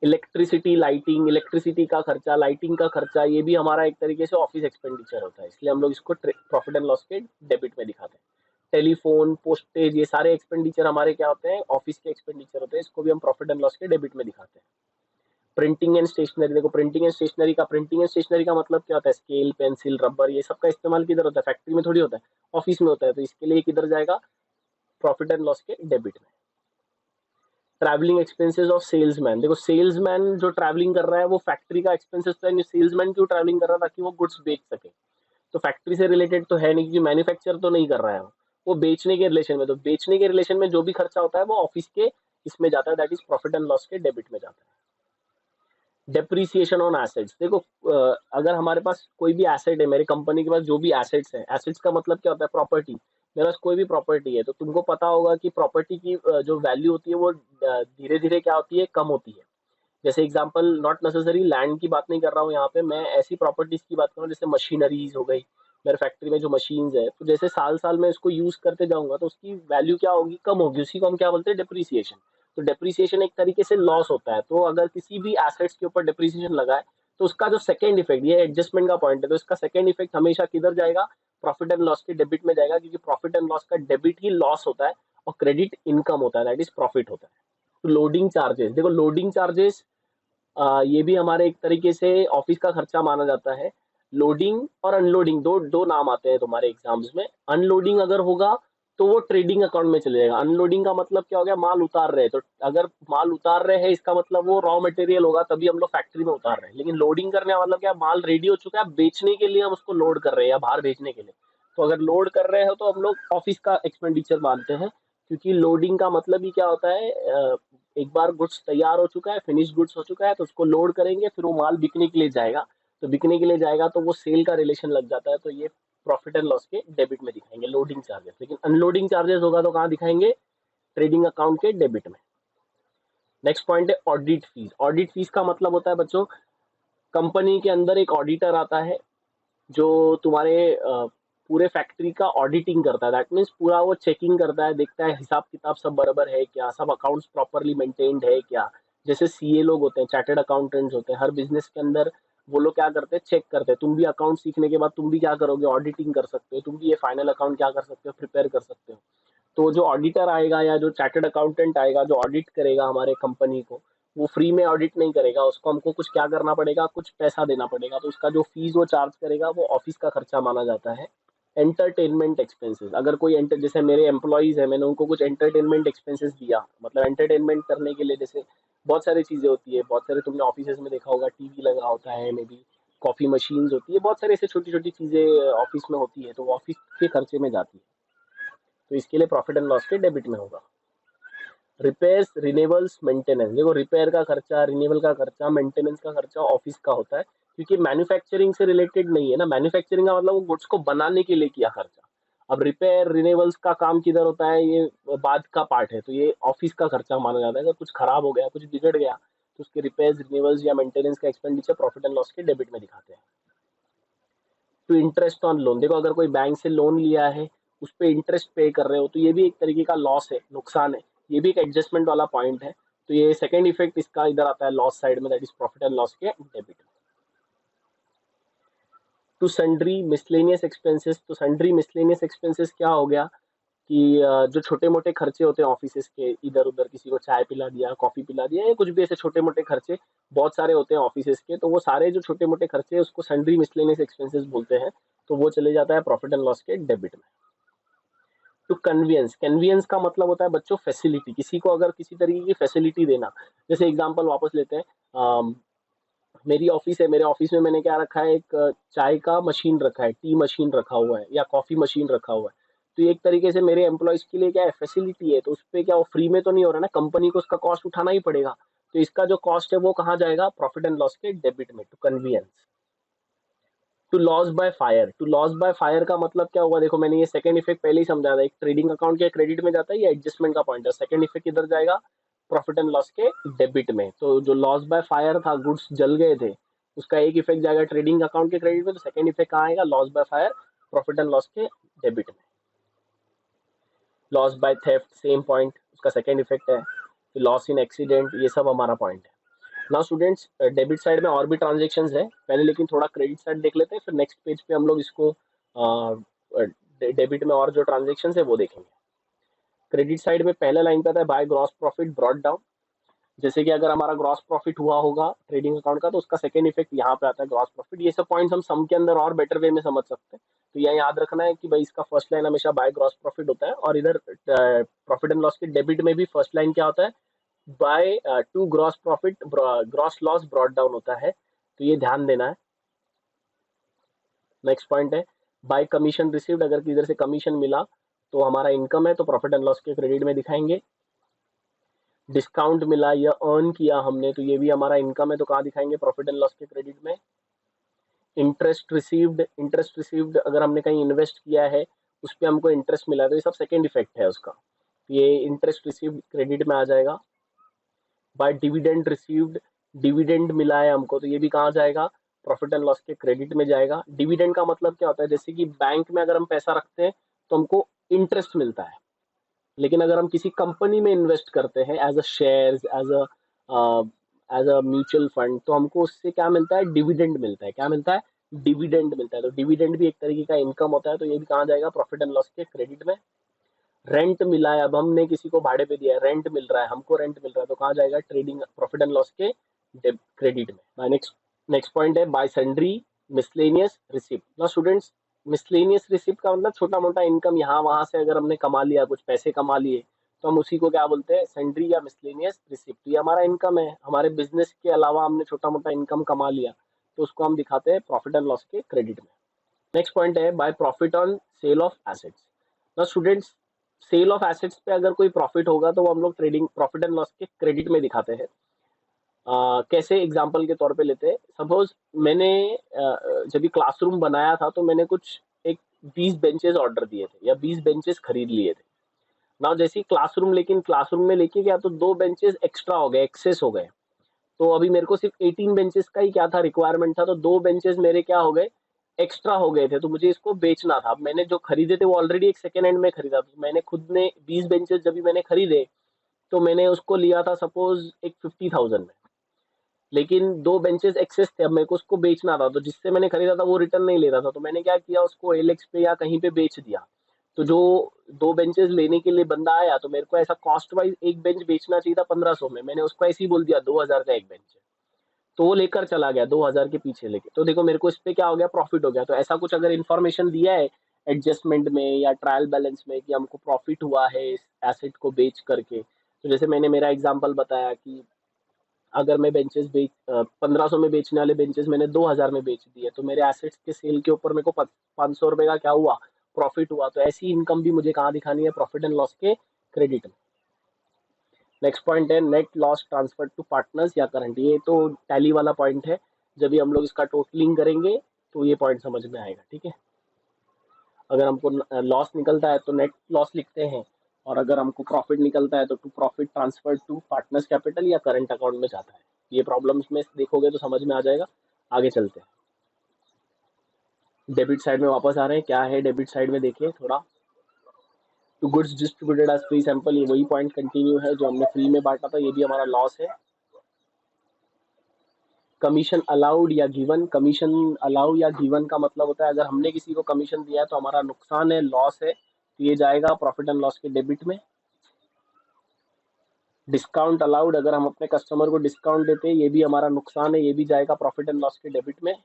A: इलेक्ट्रिसिटी लाइटिंग, इलेक्ट्रिसिटी का खर्चा, लाइटिंग का खर्चा, ये भी हमारा एक तरीके से ऑफिस एक्सपेंडिचर होता है, इसलिए हम लोग इसको प्रॉफिट एंड लॉस के डेबिट में दिखाते हैं। टेलीफोन, पोस्टेज, ये सारे एक्सपेंडिचर हमारे क्या होते हैं, ऑफिस के एक्सपेंडिचर होते हैं, इसको भी हम प्रॉफिट एंड लॉस के डेबिट में दिखाते हैं। Printing and stationery. देखो प्रिंटिंग एंड स्टेशनरी का, प्रिंटिंग एंड स्टेशनरी का मतलब क्या होता है, स्केल, पेंसिल, रबर, ये सब का इस्तेमाल किधर होता है, फैक्ट्री में थोड़ी होता है, ऑफिस में होता है। तो इसके लिए किधर जाएगा, प्रॉफिट एंड लॉस के डेबिट में। Travelling expenses of salesman. देखो सेल्समैन जो ट्रैवलिंग कर रहा है वो फैक्ट्री का एक्सपेंसेस तो है, सेल्समैन क्यों ट्रैवलिंग कर रहा है, ताकि वो गुड्स बेच सके। तो फैक्ट्री से रिलेटेड तो है नहीं, क्योंकि मैन्युफैक्चर तो नहीं कर रहा है वो बेचने के रिलेशन में। तो बेचने के रिलेशन में जो भी खर्चा होता है वो ऑफिस के इसमें जाता है, that is profit and loss के डेबिट में जाता है। Depreciation on assets. देखो अगर हमारे पास कोई भी एसेट है, मेरी कंपनी के पास जो भी एसेट्स है, एसेट्स का मतलब क्या होता है, प्रॉपर्टी। मेरे पास कोई भी प्रॉपर्टी है तो तुमको पता होगा कि प्रॉपर्टी की जो वैल्यू होती है वो धीरे धीरे क्या होती है, कम होती है। जैसे एग्जांपल, नॉट नेसेसरी लैंड की बात नहीं कर रहा हूँ यहाँ पे, मैं ऐसी प्रॉपर्टीज की बात कर रहा हूँ जैसे मशीनरीज हो गई, मेरे फैक्ट्री में जो मशीन्स है, तो जैसे साल साल में इसको यूज करते जाऊंगा तो उसकी वैल्यू क्या होगी, कम होगी, उसी को हम क्या बोलते हैं, डिप्रिसिएशन। तो डिप्रिसिएशन एक तरीके से लॉस होता है, तो अगर किसी भी एसेट्स के ऊपर डिप्रिसिएशन लगा है तो उसका जो सेकंड इफेक्ट, ये एडजस्टमेंट का पॉइंट है, तो इसका सेकंड इफेक्ट हमेशा किधर जाएगा, प्रॉफिट एंड लॉस के डेबिट में जाएगा, क्योंकि प्रॉफिट एंड लॉस का डेबिट ही लॉस होता है और क्रेडिट इनकम होता है, दैट इज प्रॉफिट होता है। तो लोडिंग चार्जेस, देखो लोडिंग चार्जेस ये भी हमारे एक तरीके से ऑफिस का खर्चा माना जाता है। लोडिंग और अनलोडिंग दो दो नाम आते हैं तुम्हारे एग्जाम्स में। अनलोडिंग अगर होगा तो वो ट्रेडिंग अकाउंट में चले जाएगा। अनलोडिंग का मतलब क्या हो गया, माल उतार रहे हैं, तो अगर माल उतार रहे हैं इसका मतलब वो रॉ मटेरियल होगा, तभी हम लोग फैक्ट्री में उतार रहे हैं। लेकिन लोडिंग करने का मतलब क्या, माल रेडी हो चुका है, बेचने के लिए हम उसको लोड कर रहे हैं या बाहर भेजने के लिए। तो अगर लोड कर रहे हो तो हम लोग ऑफिस का एक्सपेंडिचर मानते हैं, क्योंकि लोडिंग का मतलब ही क्या होता है, एक बार गुड्स तैयार हो चुका है, फिनिश गुड्स हो चुका है, तो उसको लोड करेंगे, फिर वो माल बिकने के लिए जाएगा। तो बिकने के लिए जाएगा तो वो सेल का रिलेशन लग जाता है, तो ये प्रॉफिट एंड लॉस के डेबिट में दिखाएंगे लोडिंग चार्जेस। लेकिन अनलोडिंग चार्जेस होगा तो कहाँ दिखाएंगे, ट्रेडिंग अकाउंट के डेबिट में। नेक्स्ट पॉइंट है ऑडिट फीस। ऑडिट फीस का मतलब होता है बच्चों, कंपनी के अंदर एक ऑडिटर आता है जो तुम्हारे पूरे फैक्ट्री का ऑडिटिंग करता है। दैट मीन्स पूरा वो चेकिंग करता है, देखता है हिसाब किताब सब बराबर है क्या, सब अकाउंट्स प्रॉपरली मेंटेन्ड है क्या। जैसे सीए लोग होते हैं, चार्टर्ड अकाउंटेंट्स होते हैं, हर बिजनेस के अंदर वो लोग क्या करते हैं, चेक करते हैं। तुम भी अकाउंट सीखने के बाद तुम भी क्या करोगे, ऑडिटिंग कर सकते हो, तुम भी ये फाइनल अकाउंट क्या कर सकते हो, प्रिपेयर कर सकते हो। तो जो ऑडिटर आएगा या जो चार्टर्ड अकाउंटेंट आएगा जो ऑडिट करेगा हमारे कंपनी को, वो फ्री में ऑडिट नहीं करेगा, उसको हमको कुछ क्या करना पड़ेगा, कुछ पैसा देना पड़ेगा। तो उसका जो फीस वो चार्ज करेगा वो ऑफिस का खर्चा माना जाता है। एंटरटेनमेंट एक्सपेंसेस, अगर कोई एंटर, जैसे मेरे एम्प्लॉयज है, मैंने उनको कुछ एंटरटेनमेंट एक्सपेंसेस दिया, मतलब एंटरटेनमेंट करने के लिए, जैसे बहुत सारी चीजें होती है, बहुत सारे तुमने ऑफिस में देखा होगा, टीवी लगा होता है, मे बी कॉफी मशीन्स होती है, बहुत सारी ऐसे छोटी छोटी चीजें ऑफिस में होती है, तो वो ऑफिस के खर्चे में जाती है, तो इसके लिए प्रॉफिट एंड लॉस के डेबिट में होगा। रिपेयर्स, रिन्यूअल्स, मेंटेनेंस, देखो रिपेयर का खर्चा, रिन्यूअल का खर्चा, मेंटेनेंस का खर्चा ऑफिस का होता है, क्योंकि मैन्युफैक्चरिंग से रिलेटेड नहीं है ना। मैन्युफैक्चरिंग का मतलब वो गुड्स को बनाने के लिए किया खर्चा। अब रिपेयर रिन्यूअल्स का काम किधर होता है, ये बाद का पार्ट है, तो ये ऑफिस का खर्चा माना जाता है। अगर कुछ खराब हो गया, कुछ बिगड़ गया, तो उसके रिपेयर्स, रिन्यूअल्स या मेंटेनेंस का एक्सपेंडिचर प्रॉफिट एंड लॉस के डेबिट में दिखाते हैं। तो इंटरेस्ट ऑन लोन, देखो अगर कोई बैंक से लोन लिया है, उस पे इंटरेस्ट पे कर रहे हो, तो ये भी एक तरीके का लॉस है, नुकसान है, ये भी एक एडजस्टमेंट वाला पॉइंट है। तो ये सेकंड इफेक्ट इसका इधर आता है लॉस साइड में, that is profit and loss के debit. To sundry miscellaneous expenses, तो सन्ड्री मिसलेनियस एक्सपेंसेस क्या हो गया कि जो छोटे मोटे खर्चे होते हैं ऑफिस के, इधर उधर किसी को चाय पिला दिया, कॉफी पिला दिया, या कुछ भी ऐसे छोटे मोटे खर्चे बहुत सारे होते हैं ऑफिस के, तो वो सारे जो छोटे मोटे खर्चे उसको सन्ड्री मिसलेनियस एक्सपेंसेस बोलते हैं, तो वो चले जाता है प्रॉफिट एंड लॉस के डेबिट में। तो कन्वीनियंस, कन्वीनियंस का मतलब होता है बच्चों फैसिलिटी, किसी को अगर किसी तरीके की फैसिलिटी देना। जैसे एग्जांपल वापस लेते हैं, मेरी ऑफिस है, मेरे ऑफिस में मैंने क्या रखा है, एक चाय का मशीन रखा है, टी मशीन रखा हुआ है, या कॉफी मशीन रखा हुआ है। तो ये एक तरीके से मेरे एम्प्लॉयज के लिए क्या है, फैसिलिटी है, तो उस पर क्या वो फ्री में तो नहीं हो रहा ना, कंपनी को उसका कॉस्ट उठाना ही पड़ेगा। तो इसका जो कॉस्ट है वो कहाँ जाएगा, प्रॉफिट एंड लॉस के डेबिट में, to conveyance. To loss by fire, to loss by fire का मतलब क्या हुआ, देखो मैंने ये सेकंड इफेक्ट पहले ही समझा था, एक ट्रेडिंग अकाउंट के क्रेडिट में जाता है, ये एडजस्टमेंट का पॉइंट है। सेकंड इफेक्ट किधर जाएगा, प्रॉफिट एंड लॉस के डेबिट में। तो जो लॉस बाय फायर था, गुड्स जल गए थे, उसका एक इफेक्ट जाएगा ट्रेडिंग अकाउंट के क्रेडिट में, तो सेकंड इफेक्ट कहाँ आएगा, loss by fire, profit and loss के डेबिट में। Loss by theft same point, उसका सेकंड इफेक्ट है। लॉस इन एक्सीडेंट, ये सब हमारा पॉइंट है। नाउ स्टूडेंट्स, डेबिट साइड में और भी ट्रांजेक्शन्स है पहले, लेकिन थोड़ा क्रेडिट साइड देख लेते हैं, फिर नेक्स्ट पेज पे हम लोग इसको डेबिट में और जो ट्रांजेक्शन्स है वो देखेंगे। क्रेडिट साइड में पहला लाइन पे आता है by gross profit brought down. जैसे कि अगर हमारा ग्रॉस प्रॉफिट हुआ होगा ट्रेडिंग अकाउंट का, तो उसका सेकंड इफेक्ट यहाँ पे आता है ग्रॉस प्रॉफिट। ये सब पॉइंट्स हम सम के अंदर और बेटर वे में समझ सकते हैं। तो यह याद रखना है कि भाई इसका फर्स्ट लाइन हमेशा बाय ग्रॉस प्रॉफिट होता है, और इधर प्रॉफिट एंड लॉस के डेबिट में भी फर्स्ट लाइन क्या होता है, by two gross profit gross loss brought down होता है, तो ये ध्यान देना है। नेक्स्ट पॉइंट है बाय कमीशन रिसीव्ड, अगर किधर से कमीशन मिला तो हमारा इनकम है, तो प्रॉफिट एंड लॉस के क्रेडिट में दिखाएंगे। डिस्काउंट मिला या अर्न किया हमने, तो ये भी हमारा इनकम है, तो कहाँ दिखाएंगे, प्रॉफिट एंड लॉस के क्रेडिट में। इंटरेस्ट रिसीव्ड, इंटरेस्ट रिसीव्ड अगर हमने कहीं इन्वेस्ट किया है, उस पर हमको इंटरेस्ट मिला, तो ये सब सेकेंड इफेक्ट है उसका, ये इंटरेस्ट रिसीव्ड क्रेडिट में आ जाएगा। बाय डिविडेंड रिसीव्ड, डिविडेंड मिला है हमको तो ये भी कहाँ जाएगा, प्रॉफिट एंड लॉस के क्रेडिट में जाएगा। डिविडेंड का मतलब क्या होता है, जैसे कि बैंक में अगर हम पैसा रखते हैं तो हमको इंटरेस्ट मिलता है, लेकिन अगर हम किसी कंपनी में इन्वेस्ट करते हैं as a shares, as a mutual fund, तो हमको उससे क्या मिलता है, डिविडेंड मिलता है। क्या मिलता है, डिविडेंड मिलता है। तो डिविडेंड भी एक तरीके का इनकम होता है, तो ये भी कहाँ जाएगा, प्रॉफिट एंड लॉस के क्रेडिट में। रेंट मिला है, अब हमने किसी को भाड़े पे दिया है, रेंट मिल रहा है, हमको रेंट मिल रहा है, तो कहाँ जाएगा, ट्रेडिंग प्रॉफिट एंड लॉस के क्रेडिट में। नेक्स्ट नेक्स्ट पॉइंट है बाय सन्ड्री मिसलेनियस रिसिप्ट। ना स्टूडेंट्स, मिसलेनियस रिसिप्ट का मतलब छोटा मोटा इनकम यहाँ वहां से अगर हमने कमा लिया, कुछ पैसे कमा लिए, तो हम उसी को क्या बोलते हैं, सन्ड्री या मिसलेनियस रिसिप्ट। ये हमारा इनकम है, हमारे बिजनेस के अलावा हमने छोटा मोटा इनकम कमा लिया, तो उसको हम दिखाते हैं प्रॉफिट एंड लॉस के क्रेडिट में। नेक्स्ट पॉइंट है by profit on sale of assets. ना स्टूडेंट्स, सेल ऑफ एसेट्स पे अगर कोई प्रॉफिट होगा तो वो हम लोग ट्रेडिंग प्रॉफिट एंड लॉस के क्रेडिट में दिखाते हैं। कैसे, एग्जांपल के तौर पे लेते हैं, सपोज मैंने जब भी क्लासरूम बनाया था तो मैंने कुछ एक 20 बेंचेस ऑर्डर दिए थे या 20 बेंचेस खरीद लिए थे ना। जैसे क्लासरूम, लेकिन क्लासरूम में लेके गया तो 2 बेंचेस एक्स्ट्रा हो गए, एक्सेस हो गए। तो अभी मेरे को सिर्फ 18 बेंचेस का ही क्या था, रिक्वायरमेंट था, तो 2 बेंचेस मेरे क्या हो गए, एक्स्ट्रा हो गए थे, तो मुझे इसको बेचना था। अब मैंने जो खरीदे थे वो ऑलरेडी एक सेकेंड हैंड में खरीदा, तो मैंने खुद ने 20 बेंचेस जब भी मैंने खरीदे तो मैंने उसको लिया था सपोज एक 50,000 में, लेकिन 2 बेंचेस एक्सेस थे, अब मेरे को उसको बेचना था, तो जिससे मैंने खरीदा था वो रिटर्न नहीं ले रहा था, तो मैंने क्या किया, उसको एलेक्स पे या कहीं पे बेच दिया। तो जो 2 बेंचेस लेने के लिए बंदा आया, तो मेरे को ऐसा कॉस्ट वाइज एक बेंच बेचना चाहिए था 1500 में, मैंने उसको ऐसे ही बोल दिया 2000 का एक बेंच है, तो वो लेकर चला गया 2000 के पीछे लेके। तो देखो मेरे को इस पे क्या हो गया, प्रॉफिट हो गया। तो ऐसा कुछ अगर इन्फॉर्मेशन दिया है एडजस्टमेंट में या ट्रायल बैलेंस में कि हमको प्रॉफिट हुआ है इस एसेट को बेच करके, तो जैसे मैंने मेरा एग्जांपल बताया कि अगर मैं बेंचेस बेच 1500 में बेचने वाले बेंचेस मैंने 2000 में बेच दिए, तो मेरे एसेट्स के सेल के ऊपर मेरे को 500 रुपए का क्या हुआ, प्रॉफिट हुआ। तो ऐसी इनकम भी मुझे कहाँ दिखानी है, प्रॉफिट एंड लॉस के क्रेडिट में। नेक्स्ट पॉइंट है net loss transfer to partners या करंट। ये तो टैली वाला पॉइंट है, जब भी हम लोग इसका टोटलिंग करेंगे तो ये पॉइंट समझ में आएगा, ठीक है। अगर हमको लॉस निकलता है तो नेट लॉस लिखते हैं, और अगर हमको प्रॉफिट निकलता है तो to profit transfer to partners capital या करंट अकाउंट में जाता है। ये प्रॉब्लम्स में देखोगे तो समझ में आ जाएगा। आगे चलते हैं, डेबिट साइड में वापस आ रहे हैं। क्या है डेबिट साइड में, देखिए थोड़ा, to goods distributed as free sample, ये वही पॉइंट कंटिन्यू है जो हमने फ्री में बांटा था, ये भी हमारा लॉस है। कमीशन अलाउड या गिवन, कमीशन अलाउ या गिवन का मतलब होता है अगर हमने किसी को कमीशन दिया है तो हमारा नुकसान है, लॉस है, तो ये जाएगा प्रॉफिट एंड लॉस के डेबिट में। डिस्काउंट अलाउड, अगर हम अपने कस्टमर को डिस्काउंट देते हैं, ये भी हमारा नुकसान है, ये भी जाएगा प्रॉफिट एंड लॉस के डेबिट में।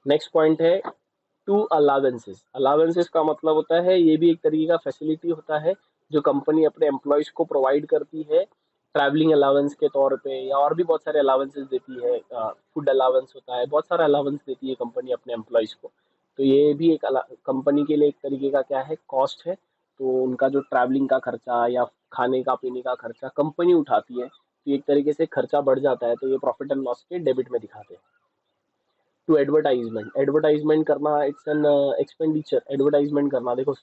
A: नेक्स्ट पॉइंट है टू अलावेंसेस। अलावेंसेस का मतलब होता है, ये भी एक तरीके का फैसिलिटी होता है जो कंपनी अपने एम्प्लॉयज को प्रोवाइड करती है, ट्रैवलिंग अलावेंस के तौर पे, या और भी बहुत सारे अलावेंसेस देती है, फूड अलावेंस होता है, बहुत सारा अलावेंस देती है कंपनी अपने एम्प्लॉयज को। तो ये भी एक कंपनी के लिए एक तरीके का क्या है, कॉस्ट है। तो उनका जो ट्रैवलिंग का खर्चा या खाने का पीने का खर्चा कंपनी उठाती है, तो एक तरीके से खर्चा बढ़ जाता है, तो ये प्रॉफिट एंड लॉस के डेबिट में दिखाते हैं। टू एडवर्टाइजमेंट, एडवर्टाइजमेंट करना इट्स एन एक्सपेंडिचर। एडवर्टाइजमेंट करना, देखो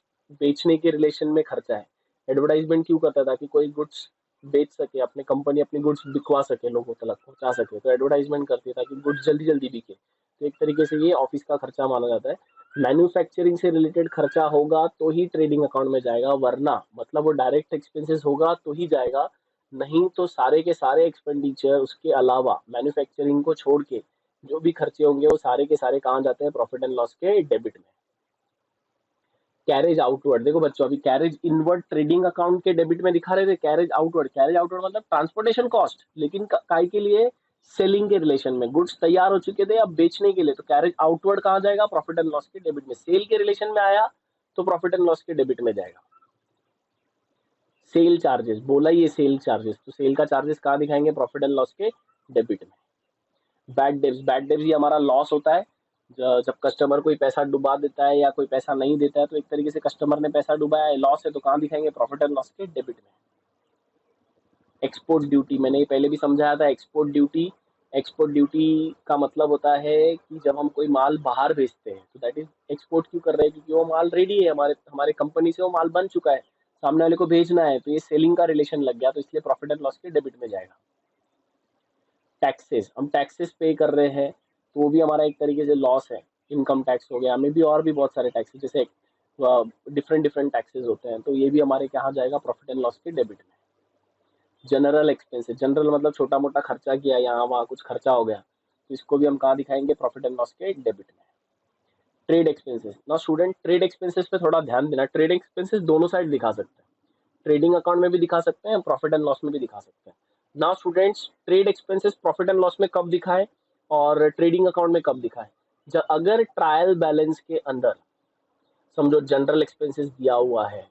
A: बेचने के रिलेशन में खर्चा है। एडवर्टाइजमेंट क्यों करता है, ताकि कोई गुड्स बेच सके, अपने कंपनी अपनी गुड्स बिकवा सके, लोगों तक पहुंचा सके, तो एडवर्टाइजमेंट करती है ताकि गुड्स जल्दी जल्दी बिके। तो एक तरीके से ये ऑफिस का खर्चा माना जाता है। मैन्युफैक्चरिंग से रिलेटेड खर्चा होगा तो ही ट्रेडिंग अकाउंट में जाएगा, वरना मतलब वो डायरेक्ट एक्सपेंसेस होगा तो ही जाएगा, नहीं तो सारे के सारे एक्सपेंडिचर उसके अलावा मैन्युफैक्चरिंग को छोड़ के जो भी खर्चे होंगे वो सारे के सारे कहाँ जाते हैं, प्रॉफिट एंड लॉस के डेबिट में। कैरेज आउटवर्ड, देखो बच्चों अभी कैरेज इनवर्ड ट्रेडिंग अकाउंट के डेबिट में दिखा रहे थे, कैरेज आउटवर्ड, कैरेज आउटवर्ड मतलब ट्रांसपोर्टेशन कॉस्ट, लेकिन काय के लिए, सेलिंग के रिलेशन में, गुड्स तैयार हो चुके थे अब बेचने के लिए, तो कैरेज आउटवर्ड कहाँ जाएगा, प्रॉफिट एंड लॉस के डेबिट में। सेल के रिलेशन में आया तो प्रॉफिट एंड लॉस के डेबिट में जाएगा। सेल चार्जेस बोला, ये सेल चार्जेस, तो सेल का चार्जेस कहाँ दिखाएंगे, प्रॉफिट एंड लॉस के डेबिट में। बैड डेब्स, बैड डेब्स ये हमारा लॉस होता है, जब कस्टमर कोई पैसा डुबा देता है या कोई पैसा नहीं देता है, तो एक तरीके से कस्टमर ने पैसा डुबाया है, लॉस है, तो कहाँ दिखाएंगे, प्रॉफिट एंड लॉस के डेबिट में। एक्सपोर्ट ड्यूटी, मैंने ये पहले भी समझाया था, एक्सपोर्ट ड्यूटी, एक्सपोर्ट ड्यूटी का मतलब होता है कि जब हम कोई माल बाहर भेजते हैं, तो दैट इज एक्सपोर्ट क्यों कर रहे हैं, क्योंकि वो माल रेडी है, हमारे हमारे कंपनी से वो माल बन चुका है, सामने वाले को भेजना है, तो ये सेलिंग का रिलेशन लग गया, तो इसलिए प्रॉफिट एंड लॉस के डेबिट में जाएगा। टैक्सेस, हम टैक्सेस पे कर रहे हैं तो वो भी हमारा एक तरीके से लॉस है। इनकम टैक्स हो गया, मे भी और भी बहुत सारे टैक्सेस, जैसे डिफरेंट डिफरेंट टैक्सेस होते हैं, तो ये भी हमारे कहाँ जाएगा, प्रॉफिट एंड लॉस के डेबिट में। जनरल एक्सपेंसेस, जनरल मतलब छोटा मोटा खर्चा किया, यहाँ वहाँ कुछ खर्चा हो गया, तो इसको भी हम कहाँ दिखाएंगे, प्रॉफिट एंड लॉस के डेबिट में। ट्रेड एक्सपेंसेस, ना स्टूडेंट ट्रेड एक्सपेंसेस पे थोड़ा ध्यान देना, ट्रेड एक्सपेंसेस दोनों साइड दिखा सकते हैं, ट्रेडिंग अकाउंट में भी दिखा सकते हैं, प्रॉफिट एंड लॉस में भी दिखा सकते हैं। Now students, trade expenses profit and loss में कब दिखाए और ट्रेडिंग अकाउंट में कब दिखाए, जब अगर ट्रायल बैलेंस के अंदर समझो जनरल एक्सपेंसेस दिया हुआ है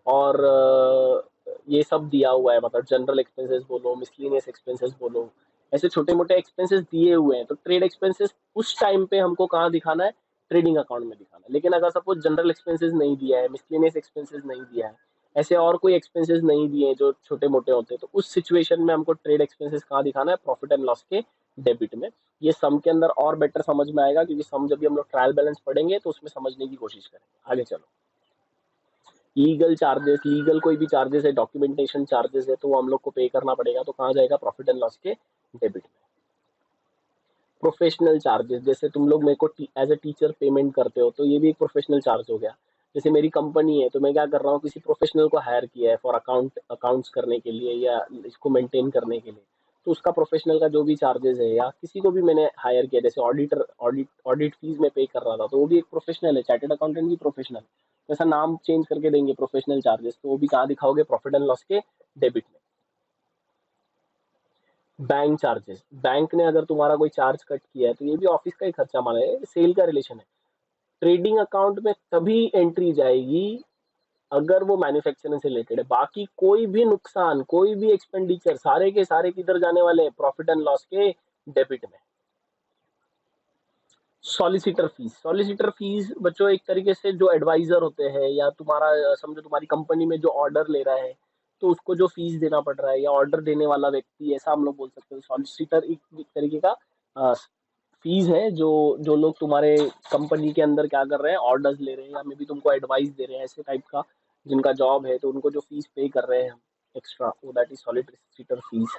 A: और ये सब दिया हुआ है, मतलब जनरल एक्सपेंसेस बोलो, मिसलिनियस एक्सपेंसेस बोलो, ऐसे छोटे मोटे एक्सपेंसेस दिए हुए हैं, तो ट्रेड एक्सपेंसेस उस टाइम पे हमको कहाँ दिखाना है, ट्रेडिंग अकाउंट में दिखाना है। लेकिन अगर सपोज जनरल एक्सपेंसेस नहीं दिया है, मिसलिनियस एक्सपेंसेस नहीं दिया है, ऐसे और कोई एक्सपेंसेस नहीं दिए हैं जो छोटे मोटे होते हैं, तो उस सिचुएशन में हमको ट्रेड एक्सपेंसेस कहाँ दिखाना है, प्रॉफिट एंड लॉस के डेबिट में। ये सम के अंदर और बेटर समझ में आएगा, क्योंकि सम जब भी हम लोग ट्रायल बैलेंस पढ़ेंगे तो उसमें समझने की कोशिश करेंगे। आगे चलो, लीगल चार्जेस, लीगल कोई भी चार्जेस है, डॉक्यूमेंटेशन चार्जेस है, तो वो हम लोग को पे करना पड़ेगा, तो कहाँ जाएगा, प्रॉफिट एंड लॉस के डेबिट में। प्रोफेशनल चार्जेस, जैसे तुम लोग मेरे को एज ए टीचर पेमेंट करते हो, तो ये भी एक प्रोफेशनल चार्ज हो गया। जैसे मेरी कंपनी है, तो मैं क्या कर रहा हूँ, किसी प्रोफेशनल को हायर किया है फॉर अकाउंट्स करने के लिए या इसको मेंटेन करने के लिए, तो उसका प्रोफेशनल का जो भी चार्जेस है, या किसी को भी मैंने हायर किया, जैसे ऑडिट फीस में पे कर रहा था, तो वो भी एक प्रोफेशनल है, चार्टेड अकाउंटेंट भी प्रोफेशनल, वैसा नाम चेंज करके देंगे प्रोफेशनल चार्जेस, तो वो भी कहाँ दिखाओगे, प्रॉफिट एंड लॉस के डेबिट में। बैंक चार्जेस, बैंक ने अगर तुम्हारा कोई चार्ज कट किया है, तो ये भी ऑफिस का ही खर्चा माना है, सेल का रिलेशन है। ट्रेडिंग अकाउंट में तभी एंट्री जाएगी अगर वो मैन्युफैक्चरिंग से रिलेटेड है, बाकी कोई भी नुकसान, कोई भी एक्सपेंडिचर, सारे के सारे किधर जाने वाले हैं, प्रॉफिट एंड लॉस के डेबिट में। सॉलिसिटर फीस, सॉलिसिटर फीस बच्चों एक तरीके से जो एडवाइजर होते हैं, या तुम्हारा समझो तुम्हारी कंपनी में जो ऑर्डर ले रहा है, तो उसको जो फीस देना पड़ रहा है, या ऑर्डर देने वाला व्यक्ति, ऐसा हम लोग बोल सकते हैं। सॉलिसिटर एक तरीके का फीस है, जो जो लोग तुम्हारे कंपनी के अंदर क्या कर रहे हैं, ऑर्डर्स ले रहे हैं, या मे बी तुमको एडवाइस दे रहे हैं, ऐसे टाइप का जिनका जॉब है, तो उनको जो फीस पे कर रहे हैं हम एक्स्ट्रा, वो दैट इज सॉलिसिटर फीस।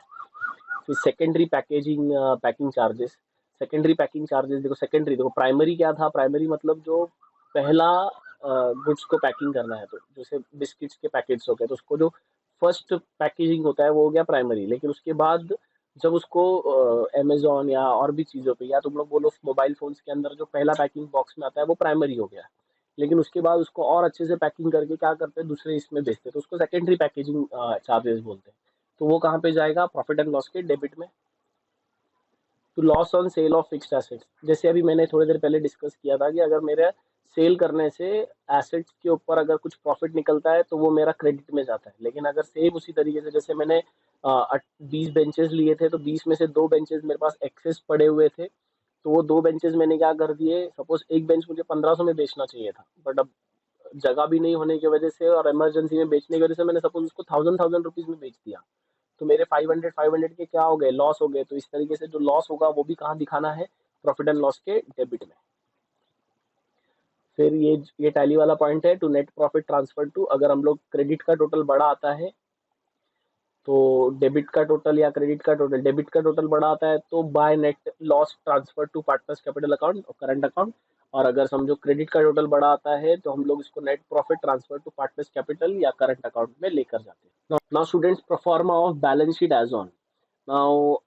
A: फिर secondary packing charges, secondary packing charges, देखो सेकेंडरी, देखो प्राइमरी क्या था, प्राइमरी मतलब जो पहला गुड्स को पैकिंग करना है, तो जैसे बिस्किट्स के पैकेट्स हो गए, तो उसको जो फर्स्ट पैकेजिंग होता है वो हो गया प्राइमरी, लेकिन उसके बाद जब उसको अमेजोन या और भी चीज़ों पे, या तुम लोग बोलो मोबाइल फोन्स के अंदर जो पहला पैकिंग बॉक्स में आता है वो प्राइमरी हो गया, लेकिन उसके बाद उसको और अच्छे से पैकिंग करके क्या करते हैं, दूसरे इसमें बेचते हैं, तो उसको सेकेंडरी पैकेजिंग चार्जेस बोलते हैं। तो वो कहाँ पे जाएगा, प्रॉफिट एंड लॉस के डेबिट में। तो loss on sale of fixed assets, जैसे अभी मैंने थोड़ी देर पहले डिस्कस किया था कि अगर मेरे सेल करने से एसेट्स के ऊपर अगर कुछ प्रॉफिट निकलता है तो वो मेरा क्रेडिट में जाता है, लेकिन अगर सेम उसी तरीके से, जैसे मैंने 20 बेंचेस लिए थे, तो 20 में से 2 बेंचेस मेरे पास एक्सेस पड़े हुए थे, तो वो 2 बेंचेस मैंने क्या कर दिए, सपोज एक बेंच मुझे 1500 में बेचना चाहिए था, बट अब जगह भी नहीं होने की वजह से और इमरजेंसी में बेचने की वजह से मैंने सपोज उसको 1000 रुपीज में बेच दिया, तो मेरे 500 के क्या हो गए, लॉस हो गए। तो इस तरीके से जो लॉस होगा वो भी कहाँ दिखाना है, प्रॉफिट एंड लॉस के डेबिट में। फिर ये टैली वाला पॉइंट है, to net profit transfer to, अगर हम लोग क्रेडिट का टोटल बड़ा आता है तो डेबिट का टोटल, या क्रेडिट का टोटल, डेबिट का टोटल बड़ा आता है तो by net loss transfer to partners capital account और करंट अकाउंट, और अगर समझो क्रेडिट का टोटल बड़ा आता है तो हम लोग इसको net profit transfer to partners capital या करंट अकाउंट में लेकर जाते हैं। Now students, proforma of balance sheet as on. Now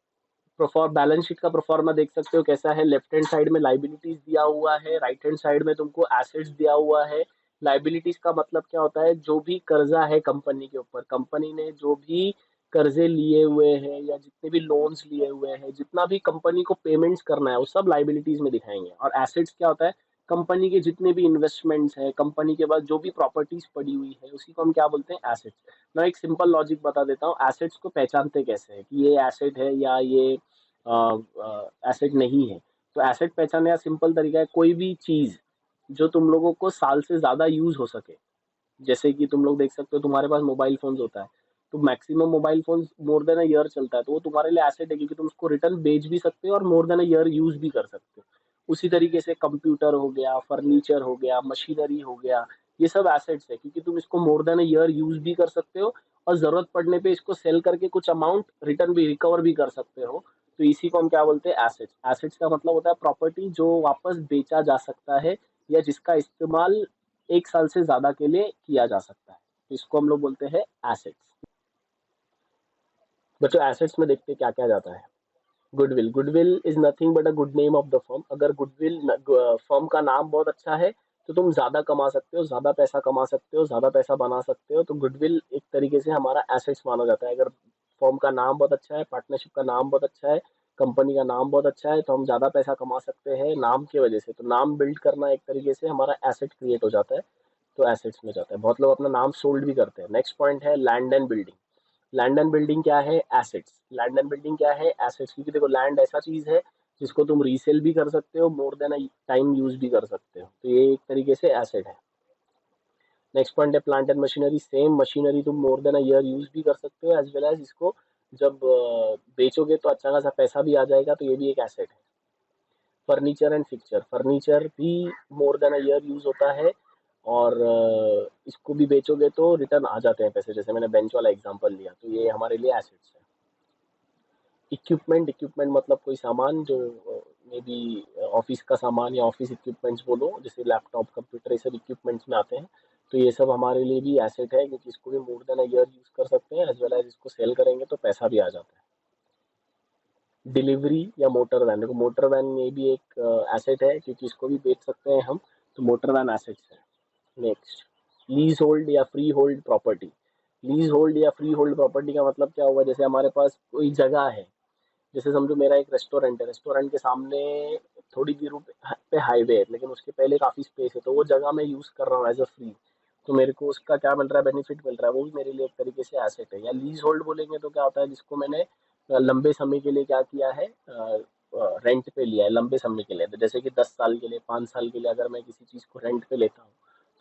A: balance sheet का प्रोफार्मा देख सकते हो कैसा है, लेफ्ट हैंड साइड में लाइबिलिटीज दिया हुआ है, राइट हैंड साइड में तुमको एसेट्स दिया हुआ है। लाइबिलिटीज का मतलब क्या होता है, जो भी कर्जा है कंपनी के ऊपर, कंपनी ने जो भी कर्जे लिए हुए हैं या जितने भी लोन्स लिए हुए हैं, जितना भी कंपनी को पेमेंट्स करना है, वो सब लाइबिलिटीज में दिखाएंगे। और एसेट्स क्या होता है, कंपनी के जितने भी इन्वेस्टमेंट्स हैं, कंपनी के पास जो भी प्रॉपर्टीज पड़ी हुई है, उसी को हम क्या बोलते हैं, एसेट्स। मैं एक सिंपल लॉजिक बता देता हूँ, एसेट्स को पहचानते कैसे है कि ये एसेट है या ये एसेट नहीं है। तो एसेट पहचानने का सिंपल तरीका है, कोई भी चीज जो तुम लोगों को साल से ज्यादा यूज हो सके, जैसे कि तुम लोग देख सकते हो तुम्हारे पास मोबाइल फोन्स होता है, तो maximum mobile phones more than a year चलता है, तो वो तुम्हारे लिए एसेट है, क्योंकि तुम उसको रिटर्न बेच भी सकते हो और मोर देन अ ईयर यूज भी कर सकते हो। उसी तरीके से कंप्यूटर हो गया, फर्नीचर हो गया, मशीनरी हो गया, ये सब एसेट्स है, क्योंकि तुम इसको मोर देन अ ईयर यूज भी कर सकते हो और जरूरत पड़ने पे इसको सेल करके कुछ अमाउंट रिटर्न भी रिकवर भी कर सकते हो। तो इसी को हम क्या बोलते हैं, एसेट्स। एसेट्स का मतलब होता है प्रॉपर्टी जो वापस बेचा जा सकता है या जिसका इस्तेमाल 1 साल से ज्यादा के लिए किया जा सकता है, तो इसको हम लोग बोलते हैं एसेट्स। बच्चों एसेट्स में देखते हैं क्या क्या जाता है। Goodwill, goodwill is nothing but a good name of the firm. अगर गुडविल फर्म का नाम बहुत अच्छा है तो तुम ज्यादा कमा सकते हो, ज्यादा पैसा कमा सकते हो, ज्यादा पैसा बना सकते हो। तो गुडविल एक तरीके से हमारा एसेट्स माना जाता है। अगर फर्म का नाम बहुत अच्छा है, पार्टनरशिप का नाम बहुत अच्छा है, कंपनी का नाम बहुत अच्छा है, तो हम ज्यादा पैसा कमा सकते हैं नाम की वजह से। तो नाम बिल्ड करना एक तरीके से हमारा एसेट क्रिएट हो जाता है, तो एसेट्स में जाता है। बहुत लोग अपना नाम सोल्ड भी करते हैं। नेक्स्ट पॉइंट है land and building. Land and building क्या है, एसेट्स। लैंड एंड बिल्डिंग क्या है, एसेट्स। क्योंकि देखो लैंड ऐसा चीज है जिसको तुम रीसेल भी कर सकते हो, मोर देन टाइम यूज भी कर सकते हो, तो ये एक तरीके से एसेट है। नेक्स्ट पॉइंट है plant and machinery. Same machinery तुम more than a year use भी कर सकते हो, एज वेल एज इसको जब बेचोगे तो अच्छा खासा पैसा भी आ जाएगा, तो ये भी एक एसेट है। Furniture and fixture. फर्नीचर भी more than a year use होता है और इसको भी बेचोगे तो रिटर्न आ जाते हैं पैसे, जैसे मैंने बेंच वाला एग्जांपल लिया, तो ये हमारे लिए एसेट्स है। इक्विपमेंट, इक्विपमेंट मतलब कोई सामान जो मे बी ऑफिस का सामान या ऑफिस इक्विपमेंट्स बोलो, जैसे लैपटॉप कंप्यूटर, ये सब इक्विपमेंट्स में आते हैं। तो ये सब हमारे लिए भी एसेट है, क्योंकि इसको भी more than a year use कर सकते हैं, एज वेल एज इसको सेल करेंगे तो पैसा भी आ जाता है। डिलीवरी या मोटर वैन। देखो मोटर वैन ये भी एक एसेट है, क्योंकि इसको भी बेच सकते हैं हम, तो मोटर वैन एसेट्स है। नेक्स्ट, लीज होल्ड या free hold property. Lease hold या फ्री होल्ड प्रॉपर्टी का मतलब क्या हुआ, जैसे हमारे पास कोई जगह है, जैसे समझो मेरा एक रेस्टोरेंट है, रेस्टोरेंट के सामने थोड़ी दूर पे हाईवे है, लेकिन उसके पहले काफ़ी स्पेस है, तो वो जगह मैं यूज़ कर रहा हूँ एज अ फ्री, तो मेरे को उसका क्या मिल रहा है, बेनिफिट मिल रहा है, वो भी मेरे लिए एक तरीके से एसेट है। या लीज होल्ड बोलेंगे तो क्या होता है, जिसको मैंने लंबे समय के लिए क्या किया है, रेंट पे लिया है लंबे समय के लिए, तो जैसे कि 10 साल के लिए, 5 साल के लिए अगर मैं किसी चीज़ को रेंट पे लेता हूँ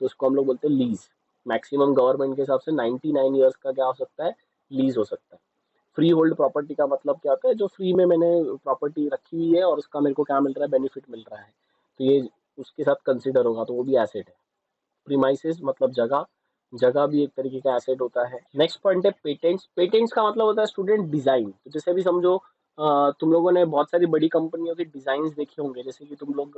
A: तो उसको हम लोग बोलते हैं लीज। मैक्सिमम गवर्नमेंट के हिसाब से 99 ईयर्स का क्या हो सकता है, लीज हो सकता है। फ्री होल्ड प्रॉपर्टी का मतलब क्या होता है, जो फ्री में मैंने प्रॉपर्टी रखी हुई है और उसका मेरे को क्या मिल रहा है, बेनिफिट मिल रहा है, तो ये उसके साथ कंसिडर होगा, तो वो भी एसेट है। प्रीमाइसेस मतलब जगह, जगह भी एक तरीके का एसेट होता है। नेक्स्ट पॉइंट है पेटेंट्स। पेटेंट्स का मतलब होता है स्टूडेंट डिजाइन। तो जैसे भी समझो तुम लोगों ने बहुत सारी बड़ी कंपनियों के डिजाइन देखे होंगे, जैसे कि तुम लोग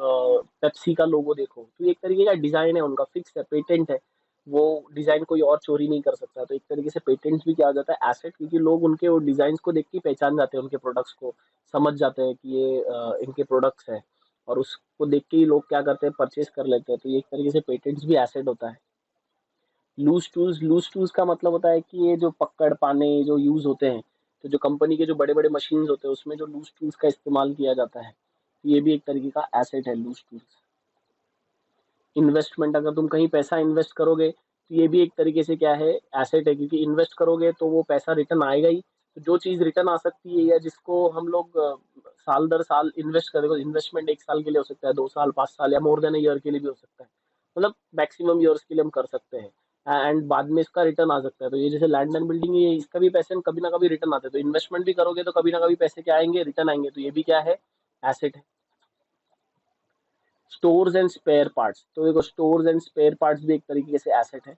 A: पेप्सी का लोगो देखो, तो ये एक तरीके का डिजाइन है, उनका फिक्स है, पेटेंट है, वो डिजाइन कोई और चोरी नहीं कर सकता। तो एक तरीके से पेटेंट्स भी क्या हो जाता है, एसेट, क्योंकि लोग उनके वो डिजाइन को देख के पहचान जाते हैं, उनके प्रोडक्ट्स को समझ जाते हैं कि ये इनके प्रोडक्ट्स हैं, और उसको देख के ही लोग क्या करते हैं, परचेज कर लेते हैं। तो ये एक तरीके से पेटेंट्स भी एसेट होता है। लूज टूल्स, लूज टूल्स का मतलब होता है कि ये जो पकड़ पाने जो यूज होते हैं, तो जो कंपनी के जो बड़े बड़े मशीन्स होते हैं उसमें जो लूज टूल्स का इस्तेमाल किया जाता है, ये भी एक तरीके का एसेट है, लूज टूल्स। इन्वेस्टमेंट, अगर तुम कहीं पैसा इन्वेस्ट करोगे तो ये भी एक तरीके से क्या है, एसेट है, क्योंकि इन्वेस्ट करोगे तो वो पैसा रिटर्न आएगा ही। तो जो चीज रिटर्न आ सकती है या जिसको हम लोग साल दर साल इन्वेस्ट करेंगे, इन्वेस्टमेंट 1 साल के लिए हो सकता है, 2 साल, 5 साल या मोर देन ईयर के लिए भी हो सकता है, मतलब मैक्सिमम ईयर्स के लिए हम कर सकते हैं, एंड बाद में इसका रिटर्न आ सकता है। तो ये जैसे लैंड एंड बिल्डिंग है, इसका भी पैसे कभी ना कभी रिटर्न आते हैं, तो इन्वेस्टमेंट भी करोगे तो कभी ना कभी पैसे क्या आएंगे, रिटर्न आएंगे, तो ये भी क्या है, एसेट है। Stores and spare parts. तो देखो स्टोर्स एंड स्पेयर पार्ट्स भी एक तरीके से एसेट है।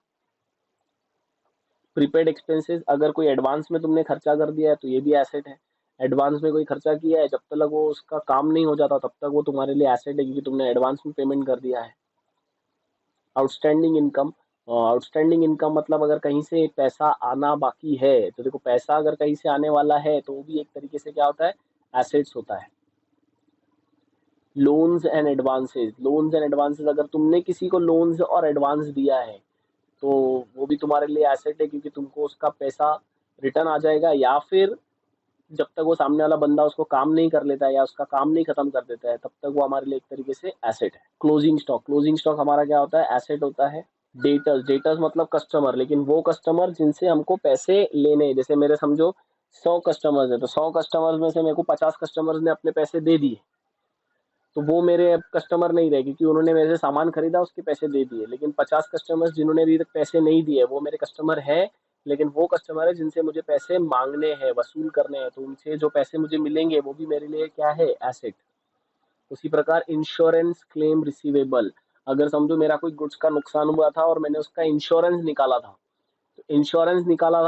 A: प्रीपेड एक्सपेंसेस, अगर कोई एडवांस में तुमने खर्चा कर दिया है तो ये भी एसेट है। एडवांस में कोई खर्चा किया है, जब तक वो उसका काम नहीं हो जाता तब तक वो तुम्हारे लिए एसेट है, क्योंकि तुमने एडवांस में पेमेंट कर दिया है। Outstanding income. आउटस्टैंडिंग इनकम मतलब अगर कहीं से पैसा आना बाकी है, तो देखो पैसा अगर कहीं से आने वाला है तो वो भी एक तरीके से क्या होता है, एसेट्स होता है। Loans and advances. Loans and advances, अगर तुमने किसी को लोन्स और एडवांस दिया है तो वो भी तुम्हारे लिए एसेट है, क्योंकि तुमको उसका पैसा रिटर्न आ जाएगा, या फिर जब तक वो सामने वाला बंदा उसको काम नहीं कर लेता है या उसका काम नहीं खत्म कर देता है, तब तक वो हमारे लिए एक तरीके से एसेट है। Closing stock. क्लोजिंग स्टॉक हमारा क्या होता है, एसेट होता है। डेटर्स। डेटर्स मतलब कस्टमर, लेकिन वो कस्टमर जिनसे हमको पैसे लेने हैं। जैसे मेरे समझो 100 कस्टमर्स है, तो 100 कस्टमर्स में से मेरे को 50 कस्टमर्स ने अपने पैसे दे दिए, तो वो मेरे अब कस्टमर नहीं रहे, क्योंकि उन्होंने मेरे से सामान खरीदा, उसके पैसे दे दिए। लेकिन 50 कस्टमर्स जिन्होंने अभी तक पैसे नहीं दिए, वो मेरे कस्टमर है, लेकिन वो कस्टमर है जिनसे मुझे पैसे मांगने हैं, वसूल करने हैं, तो उनसे जो पैसे मुझे मिलेंगे वो भी मेरे लिए क्या है, एसेट। उसी प्रकार इंश्योरेंस क्लेम रिसीवेबल। अगर समझो मेरा कोई गुड्स का नुकसान हुआ था और मैंने उसका इंश्योरेंस निकाला था,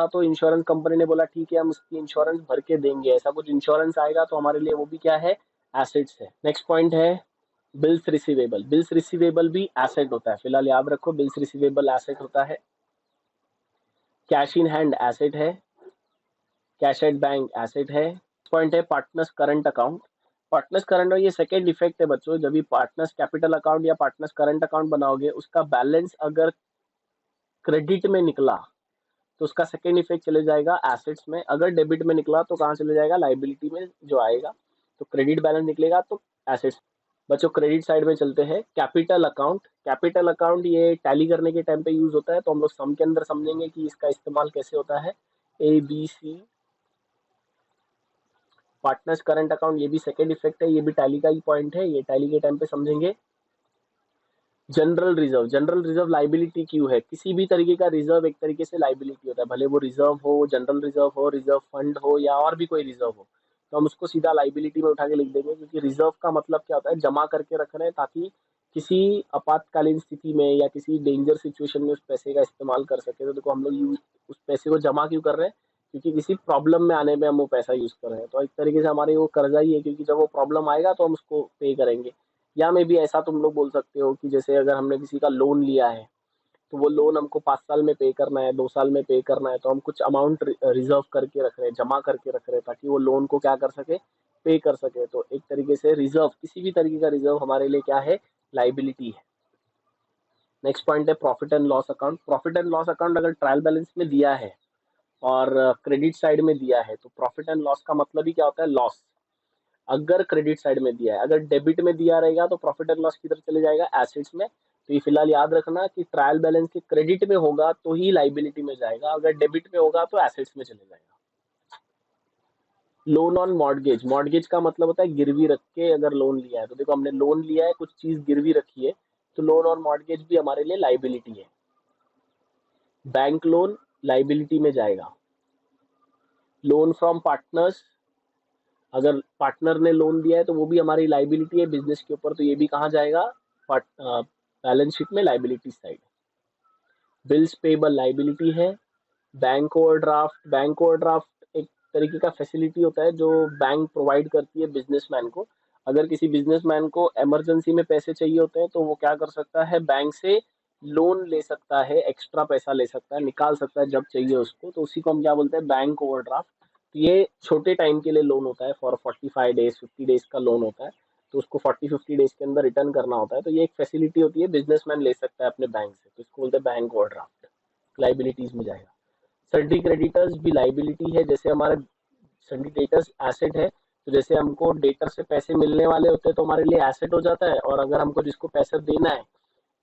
A: तो इंश्योरेंस कंपनी ने बोला ठीक है हम उसकी इंश्योरेंस भर के देंगे, ऐसा कुछ इंश्योरेंस आएगा तो हमारे लिए वो भी क्या है, एसेट्स है। नेक्स्ट पॉइंट है बिल्स रिसीवेबल। बिल्स रिसीवेबल भी एसेट होता है, फिलहाल याद रखो बिल्स रिसीवेबल एसेट होता है। कैश इन हैंड एसेट है, कैश एट बैंक एसेट है। पॉइंट है partners current account. Partners current, और ये सेकेंड इफेक्ट है बच्चों, जब भी पार्टनर्स कैपिटल अकाउंट या पार्टनर्स करंट अकाउंट बनाओगे, उसका बैलेंस अगर क्रेडिट में निकला तो उसका सेकेंड इफेक्ट चले जाएगा एसेट्स में, अगर डेबिट में निकला तो कहाँ चले जाएगा, लाइबिलिटी में जो आएगा। तो क्रेडिट बैलेंस निकलेगा तो एसेट्स। बच्चों क्रेडिट साइड में चलते हैं, कैपिटल अकाउंट। कैपिटल अकाउंट ये टैली करने के टाइम पे यूज होता है, तो हम लोग सम के अंदर समझेंगे कि इसका इस्तेमाल कैसे होता है। A B C. Partners current account ये भी सेकेंड इफेक्ट है, ये भी टैली का ही पॉइंट है, ये टैली के टाइम पे समझेंगे। General reserve. General reserve liability क्यों है, किसी भी तरीके का रिजर्व एक तरीके से लाइबिलिटी होता है, भले वो रिजर्व हो, जनरल रिजर्व हो, रिजर्व फंड हो, या और भी कोई रिजर्व हो, तो हम उसको सीधा लाइबिलिटी में उठा के लिख देंगे, क्योंकि रिजर्व का मतलब क्या होता है, जमा करके रख रहे हैं ताकि किसी आपातकालीन स्थिति में या किसी डेंजर सिचुएशन में उस पैसे का इस्तेमाल कर सके। तो देखो हम लोग यूज उस पैसे को जमा क्यों कर रहे हैं, क्योंकि किसी प्रॉब्लम में आने में हम वो पैसा यूज कर रहे हैं, तो एक तरीके से हमारे वो कर्जा ही है, क्योंकि जब वो प्रॉब्लम आएगा तो हम उसको पे करेंगे। या मे भी ऐसा तुम लोग बोल सकते हो कि जैसे अगर हमने किसी का लोन लिया है, तो वो लोन हमको 5 साल में पे करना है, 2 साल में पे करना है, तो हम कुछ अमाउंट रिजर्व करके रख रहे हैं, जमा करके रख रहे हैं, ताकि वो लोन को क्या कर सके, पे कर सके। तो एक तरीके से रिजर्व, किसी भी तरीके का रिजर्व हमारे लिए क्या है, लाइबिलिटी है। नेक्स्ट पॉइंट है profit and loss account. Profit and loss account अगर ट्रायल बैलेंस में दिया है और क्रेडिट साइड में दिया है, तो प्रॉफिट एंड लॉस का मतलब ही क्या होता है, लॉस। अगर क्रेडिट साइड में दिया है, अगर डेबिट में दिया रहेगा तो प्रॉफिट एंड लॉस की तरफ चले जाएगा, एसेट्स में। तो ये फिलहाल याद रखना कि ट्रायल बैलेंस के क्रेडिट में होगा तो ही लाइबिलिटी में जाएगा, अगर डेबिट में होगा तो एसेट्स में चले जाएगा। Loan on mortgage. मॉर्गेज का मतलब होता है गिरवी रख के अगर लोन लिया है, तो देखो हमने लोन लिया है, कुछ चीज गिरवी रखी है, तो लोन ऑन मॉर्गेज भी हमारे लिए लाइबिलिटी है। बैंक लोन लाइबिलिटी में जाएगा। लोन फ्रॉम पार्टनर्स, अगर पार्टनर ने लोन दिया है तो वो भी हमारी लाइबिलिटी है बिजनेस के ऊपर, तो ये भी कहाँ जाएगा, बैलेंस शीट में liability side. Bills payable liability है। Bank overdraft. बैंक ओवरड्राफ्ट एक तरीके का फैसिलिटी होता है जो बैंक प्रोवाइड करती है बिजनेसमैन को। अगर किसी बिजनेसमैन को इमरजेंसी में पैसे चाहिए होते हैं तो वो क्या कर सकता है, बैंक से लोन ले सकता है, एक्स्ट्रा पैसा ले सकता है, निकाल सकता है जब चाहिए उसको, तो उसी को हम क्या बोलते हैं, बैंक ओवरड्राफ्ट। तो ये छोटे टाइम के लिए लोन होता है, फॉर 45 डेज 50 डेज का लोन होता है, तो उसको 40-50 डेज के अंदर रिटर्न करना होता है, तो ये एक फैसिलिटी होती है, बिजनेसमैन ले सकता है अपने बैंक से, तो इसको बोलते हैं बैंक ओवरड्राफ्ट, लाइबिलिटीज में जाएगा। सट्टी क्रेडिटर्स भी लाइबिलिटी है, जैसे हमारे सट्टी डेटर्स एसेट है, तो जैसे हमको डेटर से पैसे मिलने वाले होते हैं तो हमारे लिए एसेट हो जाता है, और अगर हमको जिसको पैसा देना है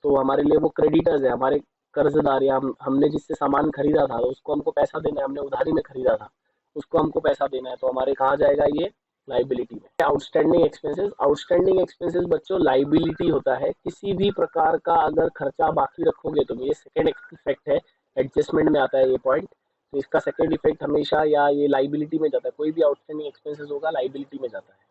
A: तो हमारे लिए वो क्रेडिटर्स है, हमारे कर्जदार, या हमने जिससे सामान खरीदा था तो उसको हमको पैसा देना है, हमने उधारी में खरीदा था, उसको हमको पैसा देना है, तो हमारे कहाँ जाएगा ये, लाइबिलिटी में। Outstanding expenses. आउटस्टैंडिंग एक्सपेंसेस बच्चों लाइबिलिटी होता है, किसी भी प्रकार का अगर खर्चा बाकी रखोगे तो ये सेकेंड इफेक्ट है, एडजस्टमेंट में आता है ये पॉइंट, तो इसका सेकेंड इफेक्ट हमेशा या ये लाइबिलिटी में जाता है, कोई भी आउटस्टैंडिंग एक्सपेंसेस होगा लाइबिलिटी में जाता है।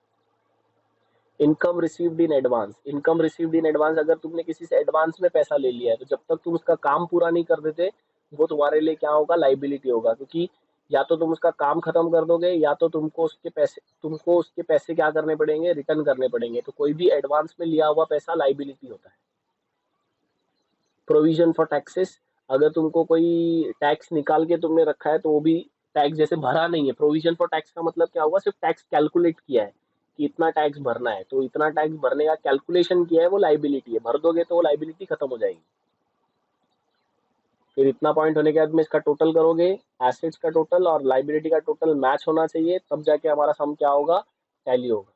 A: Income received in advance. Income received in advance, अगर तुमने किसी से एडवांस में पैसा ले लिया है तो जब तक तुम उसका काम पूरा नहीं कर देते वो तुम्हारे लिए क्या होगा, लाइबिलिटी होगा, क्योंकि या तो तुम उसका काम खत्म कर दोगे या तो तुमको उसके पैसे क्या करने पड़ेंगे, रिटर्न करने पड़ेंगे, तो कोई भी एडवांस में लिया हुआ पैसा लाइबिलिटी होता है। Provision for taxes. अगर तुमको कोई टैक्स निकाल के तुमने रखा है तो वो भी टैक्स जैसे भरा नहीं है, प्रोविजन फॉर टैक्स का मतलब क्या हुआ, सिर्फ टैक्स कैलकुलेट किया है कि इतना टैक्स भरना है, तो इतना टैक्स भरने का कैलकुलेशन किया है, वो लाइबिलिटी है, भर दोगे तो वो लाइबिलिटी खत्म हो जाएगी। फिर इतना पॉइंट होने के बाद में इसका टोटल करोगे, एसेट्स का टोटल और लाइबिलिटी का टोटल मैच होना चाहिए, तब जाके हमारा सम क्या होगा, टैली होगा।